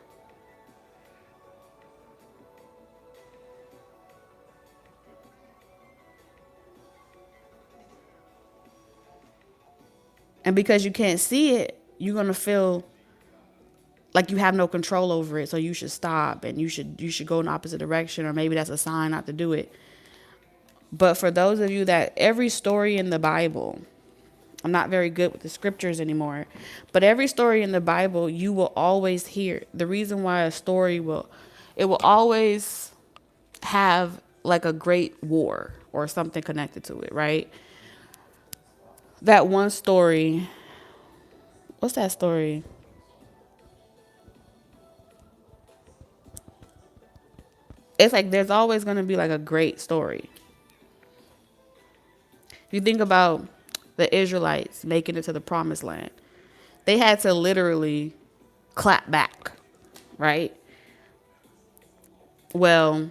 And because you can't see it, you're going to feel like you have no control over it. So you should stop and you should go in the opposite direction, or maybe that's a sign not to do it. But for those of you that every story in the Bible, I'm not very good with the scriptures anymore, but every story in the Bible, you will always hear the reason why a story it will always have like a great war or something connected to it, right? That one story, what's that story? It's like there's always going to be like a great story. If you think about the Israelites making it to the promised land, they had to literally clap back, right? Well,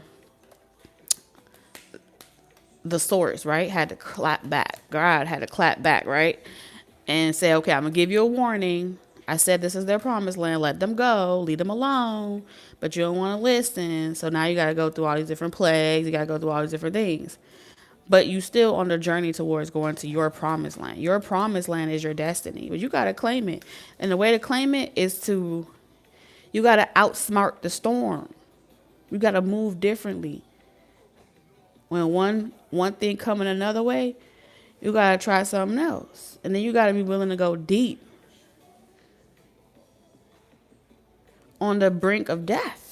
the source, right, had to clap back. God had to clap back, right? And say, okay, I'm going to give you a warning. I said this is their promised land. Let them go. Leave them alone. But you don't want to listen. So now you got to go through all these different plagues. You got to go through all these different things. But you still on the journey towards going to your promised land. Your promised land is your destiny. But you got to claim it. And the way to claim it is you got to outsmart the storm. You got to move differently. When one thing coming another way, you got to try something else. And then you got to be willing to go deep on the brink of death.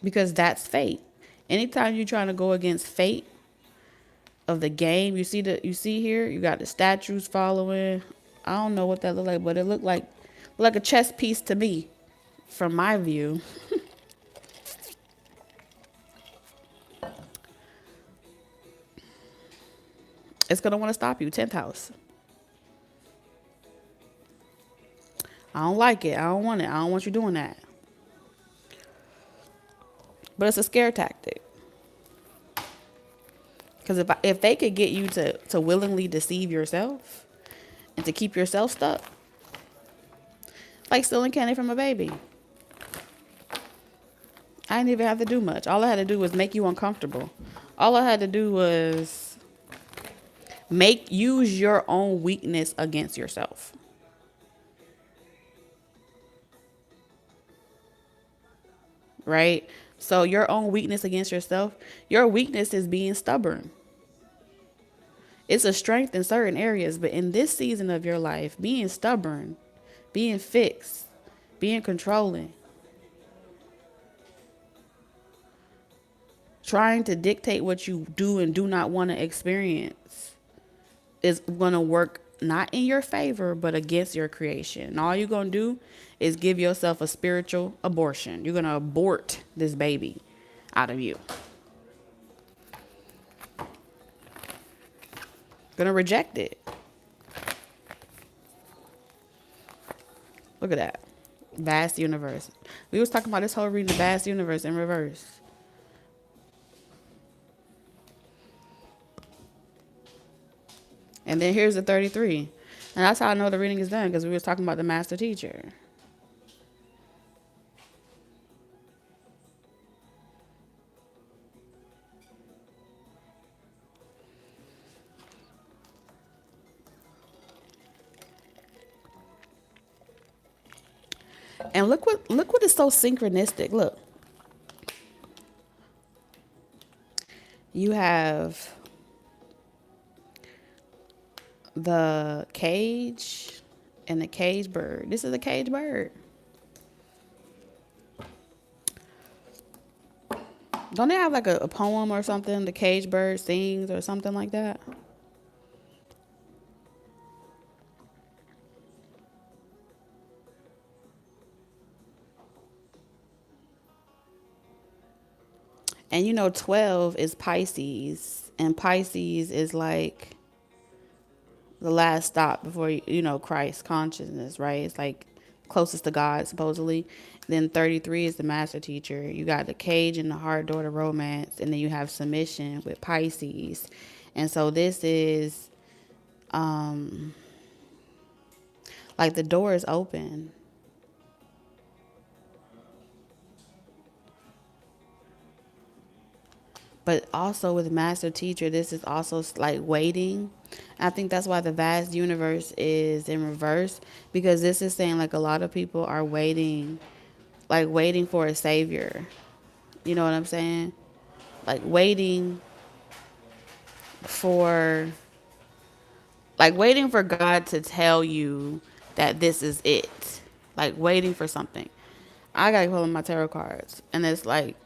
Because that's fate. Anytime you're trying to go against fate of the game, you see here, you got the statues following. I don't know what that looked like, but it looked like a chess piece to me from my view. It's going to want to stop you. 10th house. I don't like it. I don't want it. I don't want you doing that. But it's a scare tactic. Because if they could get you to willingly deceive yourself and to keep yourself stuck, like stealing candy from a baby. I didn't even have to do much. All I had to do was make you uncomfortable. All I had to do was use your own weakness against yourself. Right? So your own weakness against yourself, your weakness is being stubborn. It's a strength in certain areas, but in this season of your life, being stubborn, being fixed, being controlling, trying to dictate what you do and do not want to experience is going to work not in your favor, but against your creation. And all you're going to do is give yourself a spiritual abortion. You're going to abort this baby out of you. Going to reject it. Look at that. Vast universe. We was talking about this whole reading, the vast universe in reverse. And then here's the 33. And that's how I know the reading is done, because we was talking about the master teacher. And look what is so synchronistic. Look. You have the cage and the cage bird. This is a cage bird. Don't they have like a poem or something? The cage bird sings or something like that. And 12 is Pisces, and Pisces is like the last stop before Christ consciousness, right? It's like closest to God supposedly. Then 33 is the master teacher. You got the cage and the heart door to romance, and then you have submission with Pisces. And so this is like the door is open. But also with master teacher, this is also like waiting. I think that's why the vast universe is in reverse, because this is saying like a lot of people are waiting, like waiting for a savior. You know what I'm saying? Like for waiting for God to tell you that this is it. Like waiting for something. I gotta pull my tarot cards, and it's like,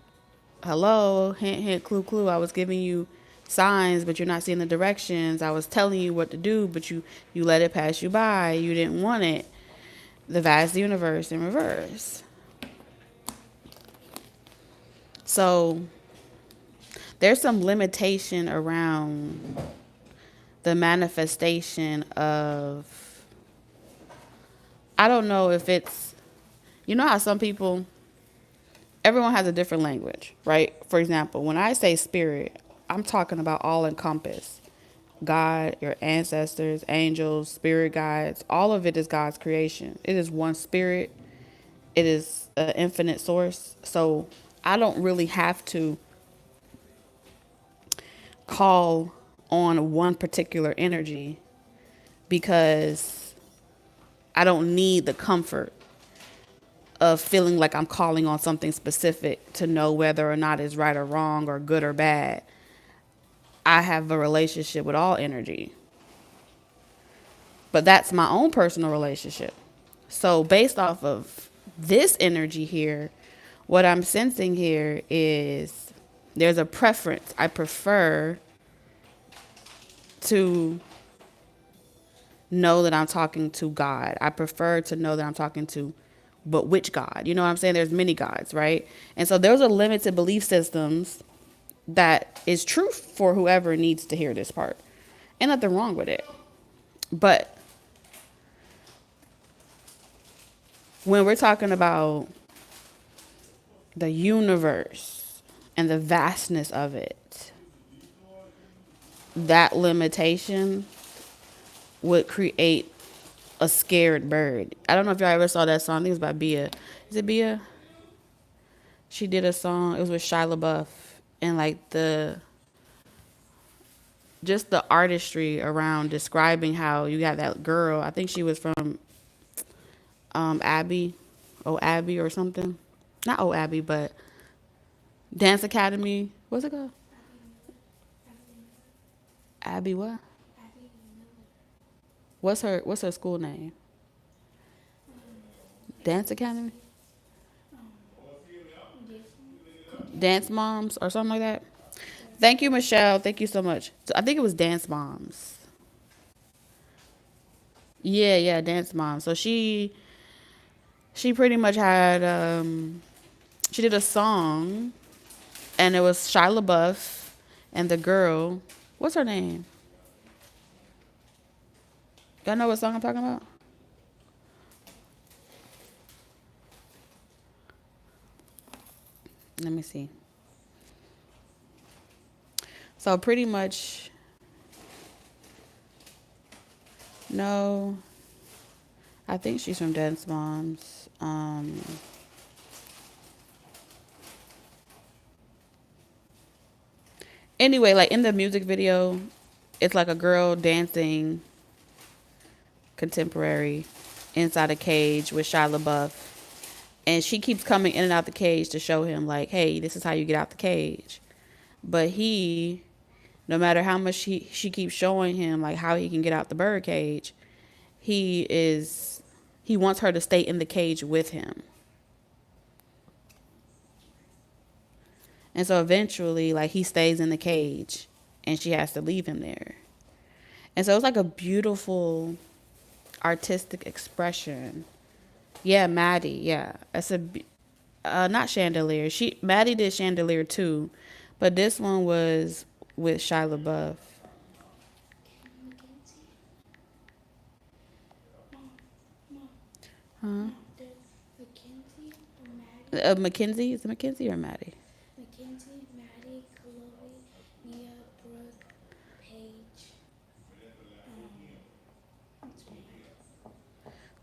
hello, hint, hint, clue, clue. I was giving you signs, but you're not seeing the directions. I was telling you what to do, but you let it pass you by. You didn't want it. The vast universe in reverse. So there's some limitation around the manifestation of, I don't know if it's, you know how some people, everyone has a different language, right? For example, when I say spirit, I'm talking about all encompass. God, your ancestors, angels, spirit guides, all of it is God's creation. It is one spirit. It is an infinite source. So I don't really have to call on one particular energy because I don't need the comfort of feeling like I'm calling on something specific to know whether or not it's right or wrong or good or bad. I have a relationship with all energy. But that's my own personal relationship. So based off of this energy here, what I'm sensing here is there's a preference. I prefer to know that I'm talking to God. I prefer to know that I'm talking to, but which God? You know what I'm saying? There's many gods, right? And so there's a limited belief systems that is true for whoever needs to hear this part. Ain't nothing wrong with it. But when we're talking about the universe and the vastness of it, that limitation would create a scared bird. I don't know if y'all ever saw that song. I think it's by Bia. Is it Bia? She did a song. It was with Shia LaBeouf, and like just the artistry around describing how you got that girl. I think she was from Abby, Abby or something. Not Abby, but Dance Academy. What's it called? Abby what? What's her school name? Dance Academy? Dance Moms or something like that. Thank you, Michelle. Thank you so much. So I think it was Dance Moms. Yeah, yeah, Dance Moms. So she pretty much had she did a song, and it was Shia LaBeouf and the girl. What's her name? Y'all know what song I'm talking about? Let me see. So pretty much, no, I think she's from Dance Moms. Anyway, like in the music video, it's like a girl dancing contemporary inside a cage with Shia LaBeouf. And she keeps coming in and out the cage to show him like, hey, this is how you get out the cage. But he, no matter how much she keeps showing him like how he can get out the bird cage, he wants her to stay in the cage with him. And so eventually, like, he stays in the cage and she has to leave him there. And so it's like a beautiful artistic expression. Yeah, Maddie. Yeah. It's not Chandelier. Maddie did Chandelier too, but this one was with Shia LaBeouf. Huh? Mackenzie? Is it Mackenzie or Maddie?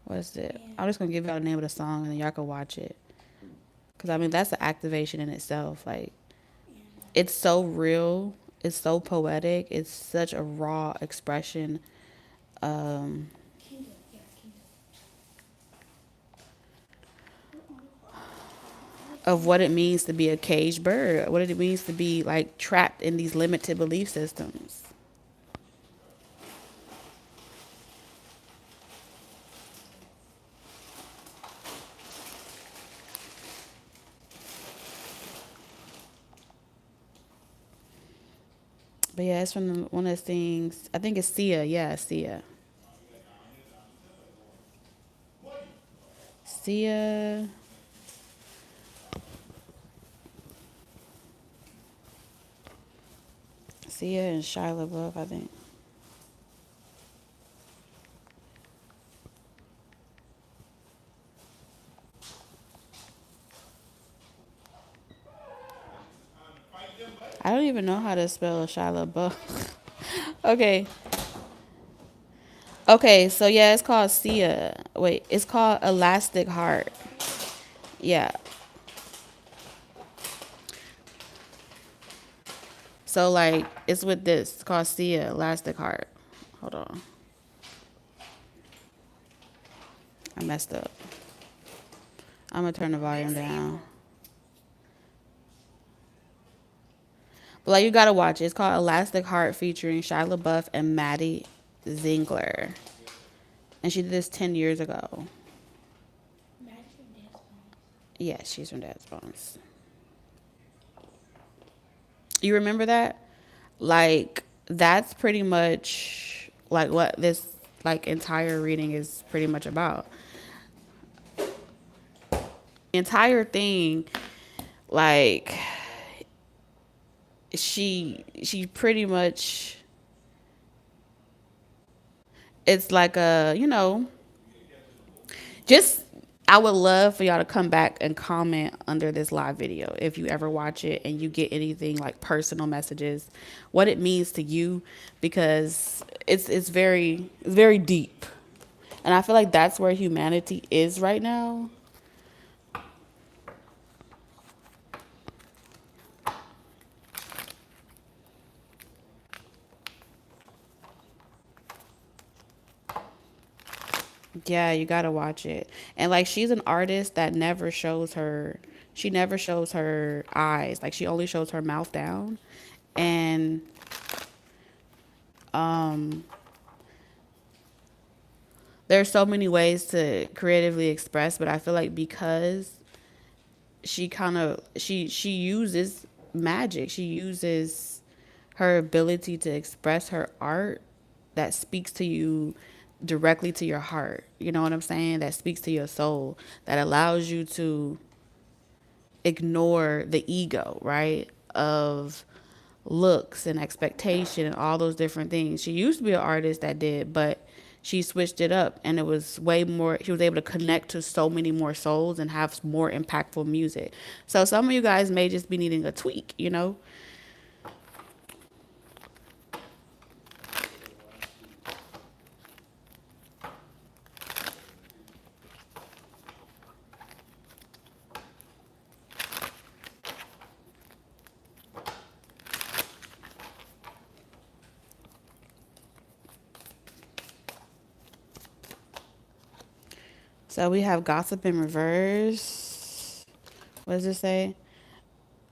What's it? I'm just gonna give y'all the name of the song and then y'all can watch it. Cause I mean that's an activation in itself. Like It's so real. It's so poetic. It's such a raw expression um, of what it means to be a caged bird, what it means to be like trapped in these limited belief systems. But yeah, it's from one of the things. I think it's Sia. Yeah, Sia. Sia. Sia and Shia LaBeouf, I think. I don't even know how to spell Shia LaBeouf. Okay. Okay, so yeah, it's called Sia. Wait, it's called Elastic Heart. Yeah. So like it's with this. It's called Sia Elastic Heart. Hold on. I messed up. I'm gonna turn the volume down. But like you gotta watch it. It's called Elastic Heart featuring Shia LaBeouf and Maddie Ziegler. And she did this 10 years ago. Yeah, she's from Dad's Bones. You remember that? Like that's pretty much like what this like entire reading is pretty much about. The entire thing, like she pretty much it's like a just I would love for y'all to come back and comment under this live video if you ever watch it and you get anything like personal messages, what it means to you, because it's very deep, and I feel like that's where humanity is right now. Yeah, you gotta watch it. And like she's an artist that never shows her she never shows her eyes. Like she only shows her mouth down. And um there's so many ways to creatively express, but I feel like because she uses magic. She uses her ability to express her art that speaks to you directly to your heart. You know what I'm saying? That speaks to your soul. That allows you to ignore the ego, right? Of looks and expectation and all those different things. She used to be an artist that did, but she switched it up and it was way more, she was able to connect to so many more souls and have more impactful music. So some of you guys may just be needing a tweak. So we have gossip in reverse. What does it say?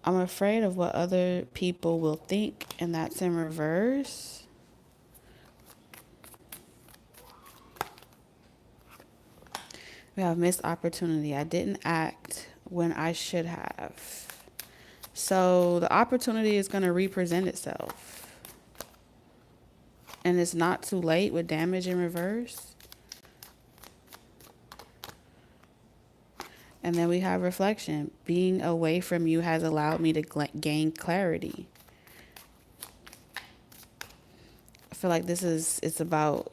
I'm afraid of what other people will think, and that's in reverse. We have missed opportunity. I didn't act when I should have. So the opportunity is going to represent itself. And it's not too late with damage in reverse. And then we have reflection. Being away from you has allowed me to gain clarity. I feel like it's about,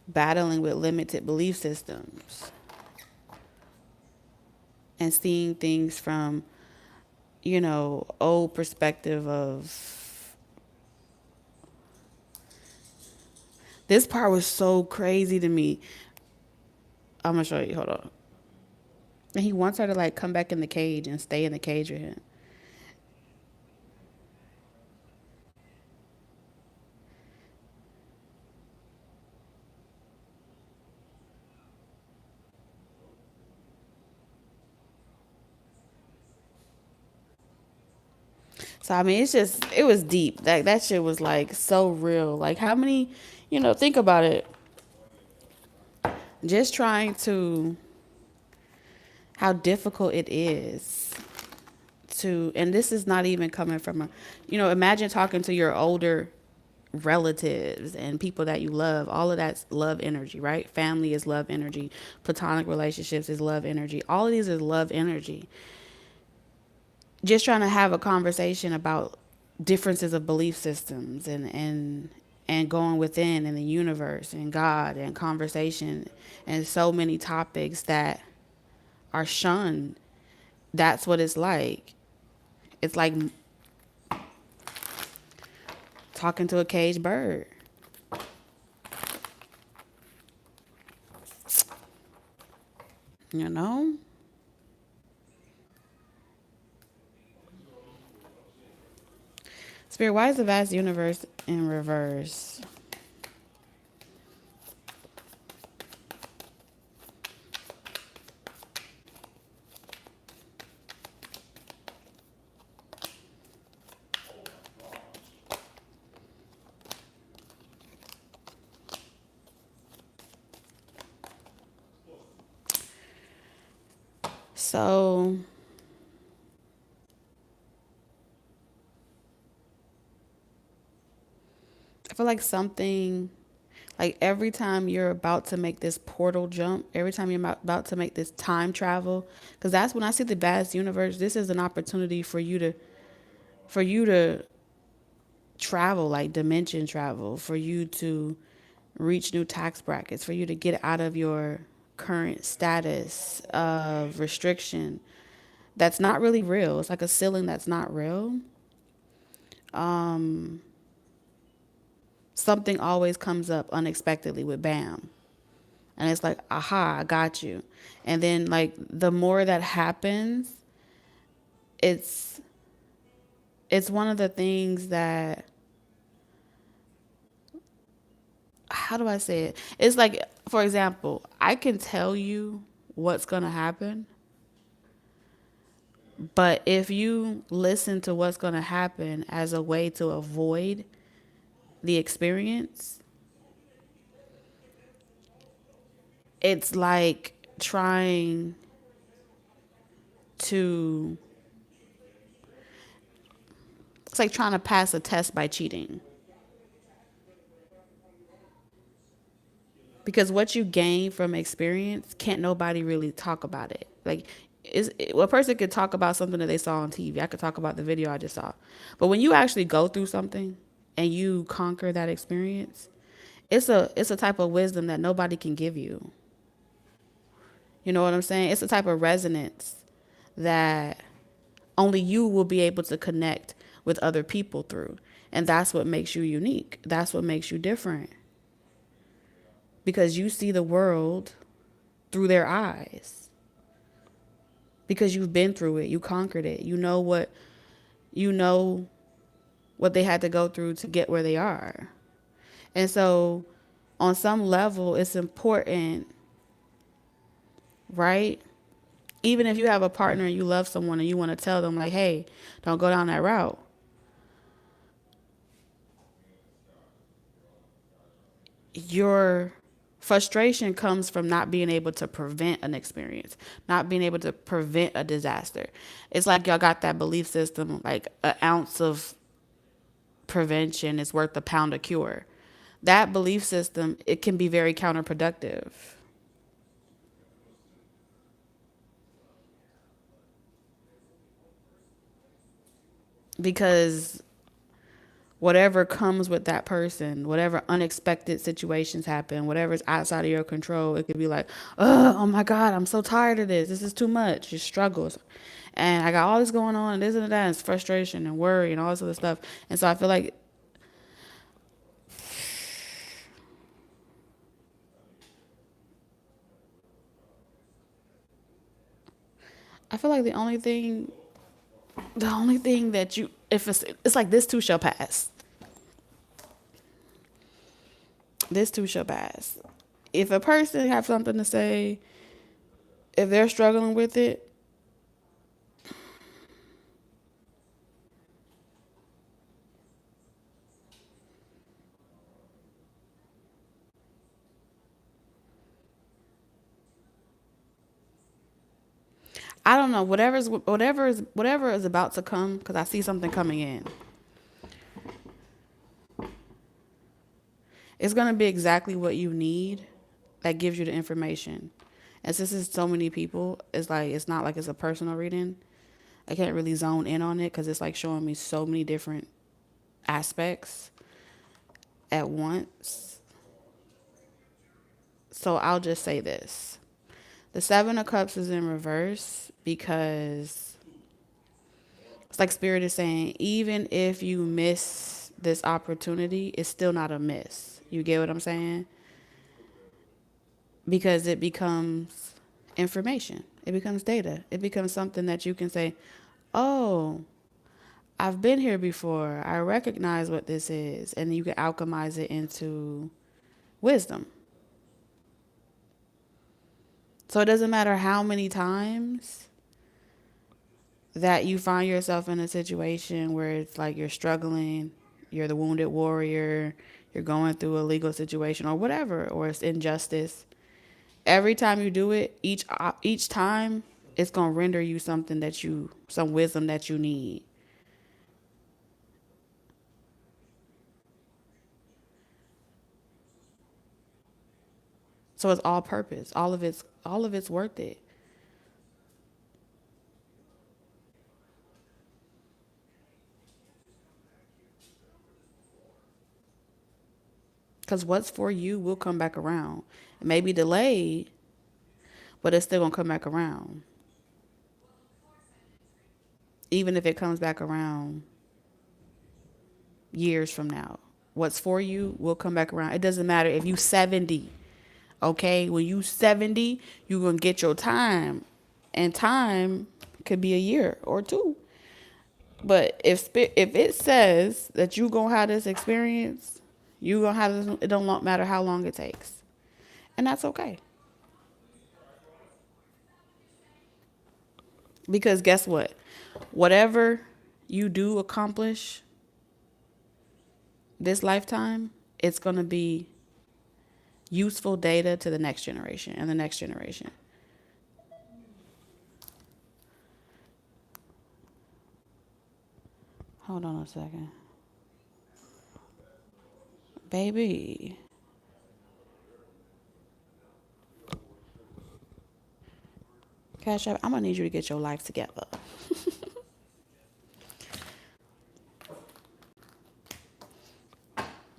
battling with limited belief systems and seeing things from, old perspective of this part was so crazy to me. I'm gonna show you. Hold on. And he wants her to like come back in the cage and stay in the cage with him. So I mean, it was deep. That shit was like so real. Like how many, think about it. Just trying to how difficult it is to, and this is not even coming from a, imagine talking to your older relatives and people that you love. All of that's love energy, right? Family is love energy. Platonic relationships is love energy. All of these is love energy. Just trying to have a conversation about differences of belief systems and going within and the universe and God and conversation and so many topics that are shunned. That's what it's like. It's like talking to a caged bird. You know? Spirit, why is the vast universe in reverse? So I feel like something, like every time you're about to make this portal jump, every time you're about to make this time travel, because that's when I see the vast universe. This is an opportunity for you to travel, like dimension travel, for you to reach new tax brackets, for you to get out of your current status of restriction that's not really real. It's like a ceiling that's not real. Something always comes up unexpectedly with bam. And it's like, aha, I got you. And then like the more that happens, it's one of the things that, how do I say it? It's like, for example, I can tell you what's going to happen, but if you listen to what's going to happen as a way to avoid the experience, it's like trying to, it's like trying to pass a test by cheating. Because what you gain from experience, can't nobody really talk about it. Like, a person could talk about something that they saw on TV. I could talk about the video I just saw. But when you actually go through something and you conquer that experience, it's a type of wisdom that nobody can give you. You know what I'm saying? It's a type of resonance that only you will be able to connect with other people through. And that's what makes you unique. That's what makes you different. Because you see the world through their eyes. Because you've been through it, you conquered it. You know what they had to go through to get where they are. And so on some level it's important, right? Even if you have a partner and you love someone and you want to tell them like, hey, don't go down that route. Your frustration comes from not being able to prevent an experience, not being able to prevent a disaster. It's like y'all got that belief system, like an ounce of prevention is worth a pound of cure. That belief system, it can be very counterproductive. Because whatever comes with that person, whatever unexpected situations happen, whatever's outside of your control, it could be like, oh my God, I'm so tired of this. This is too much. Your struggles. And I got all this going on and this and that. It's frustration and worry and all this other stuff. And so I feel like the only thing that you, if it's like this too shall pass. This too shall pass. If a person have something to say, if they're struggling with it, I don't know. Whatever is about to come, because I see something coming in. It's gonna be exactly what you need that gives you the information. And since it's so many people, it's not like it's a personal reading. I can't really zone in on it because it's like showing me so many different aspects at once. So I'll just say this. The Seven of Cups is in reverse because it's like Spirit is saying, even if you miss this opportunity, it's still not a miss. You get what I'm saying? Because it becomes information. It becomes data. It becomes something that you can say, oh, I've been here before. I recognize what this is. And you can alchemize it into wisdom. So it doesn't matter how many times that you find yourself in a situation where it's like you're struggling, you're the wounded warrior, you're going through a legal situation or whatever, or it's injustice. Every time you do it, each time it's going to render you some wisdom that you need. So it's all purpose. All of it's worth it. Because what's for you will come back around. It may be delayed, but it's still going to come back around. Even if it comes back around years from now. What's for you will come back around. It doesn't matter if you 70. Okay? When you 70, you're going to get your time. And time could be a year or two. But if it says that you going to have this experience, you going to have this, it don't matter how long it takes. And that's okay. Because guess what? Whatever you do accomplish this lifetime, it's going to be useful data to the next generation and the next generation. Hold on a second. Baby. Cash App, I'm going to need you to get your life together.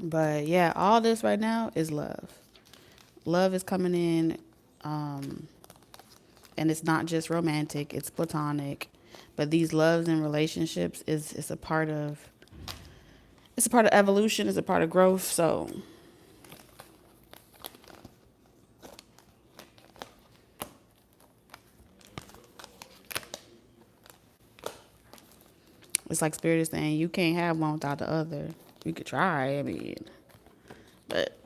But yeah, all this right now is love. Love is coming in, and it's not just romantic, it's platonic. But these loves and relationships is a part of evolution, it's a part of growth. So it's like Spirit is saying you can't have one without the other. You could try, I mean, but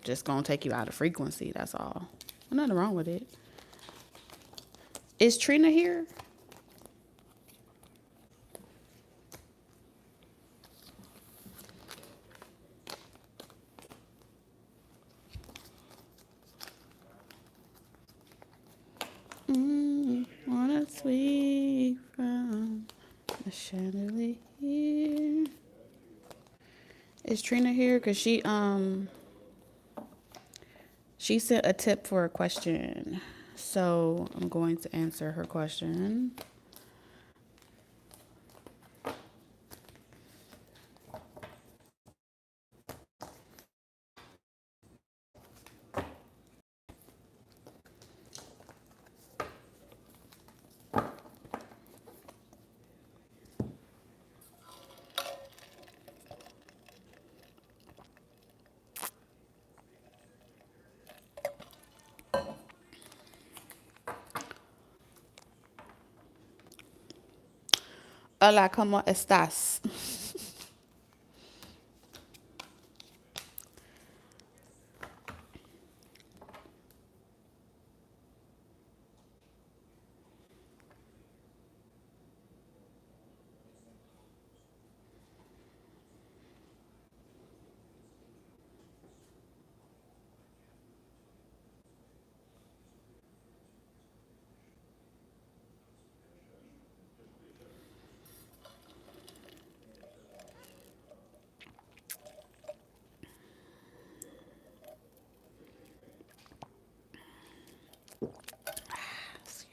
just gonna take you out of frequency, that's all. There's nothing wrong with it. Is Trina here? Wanna sweep from the chandelier. Is Trina here? Cause she sent a tip for a question. So I'm going to answer her question. Hola, ¿cómo estás?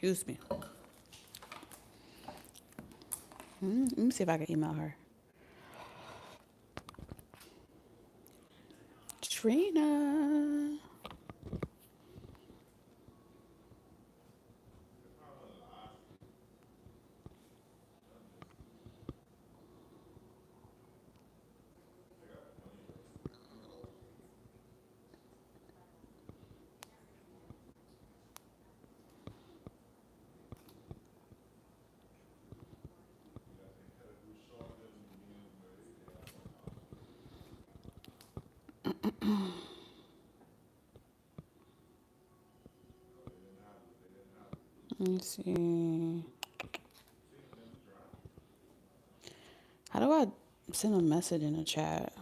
Excuse me. Let me see if I can email her. Trina. Let me see. How do I send a message in the chat?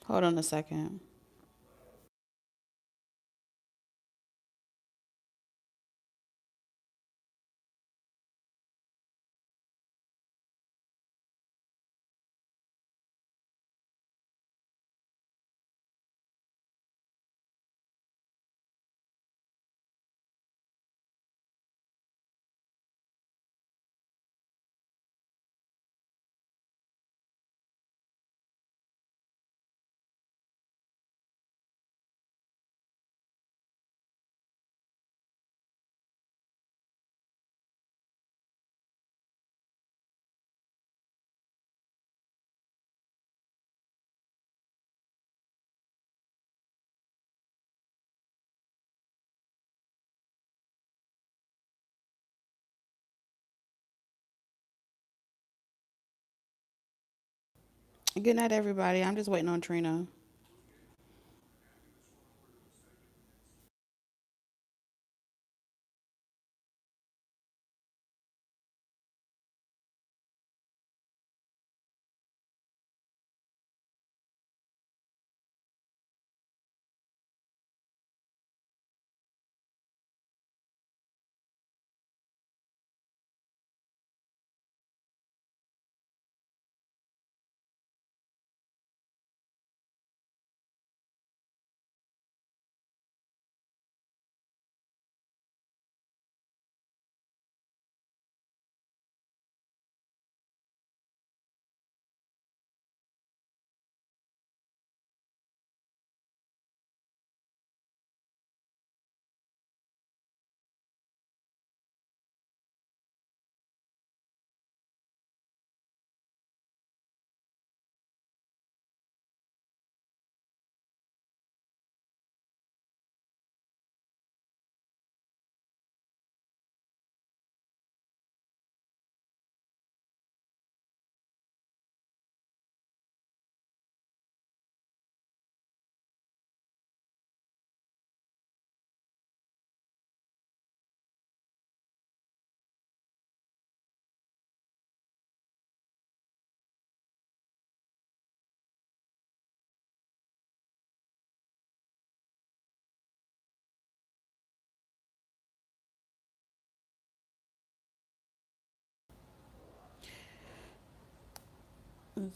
Hold on a second. Good night, everybody. I'm just waiting on Trina.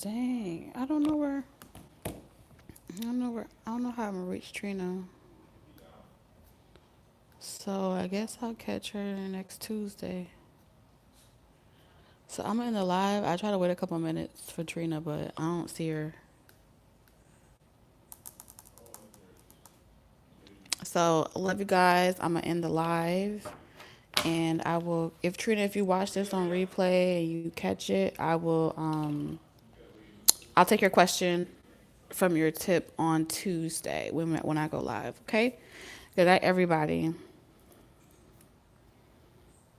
Dang, I don't know where. I don't know how I'm gonna reach Trina. So I guess I'll catch her next Tuesday. So I'm in the live. I try to wait a couple minutes for Trina, but I don't see her. So love you guys. I'm gonna end the live, and I will. If Trina, if you watch this on replay and you catch it, I will. I'll take your question from your tip on Tuesday when I go live. Okay. Good night, everybody.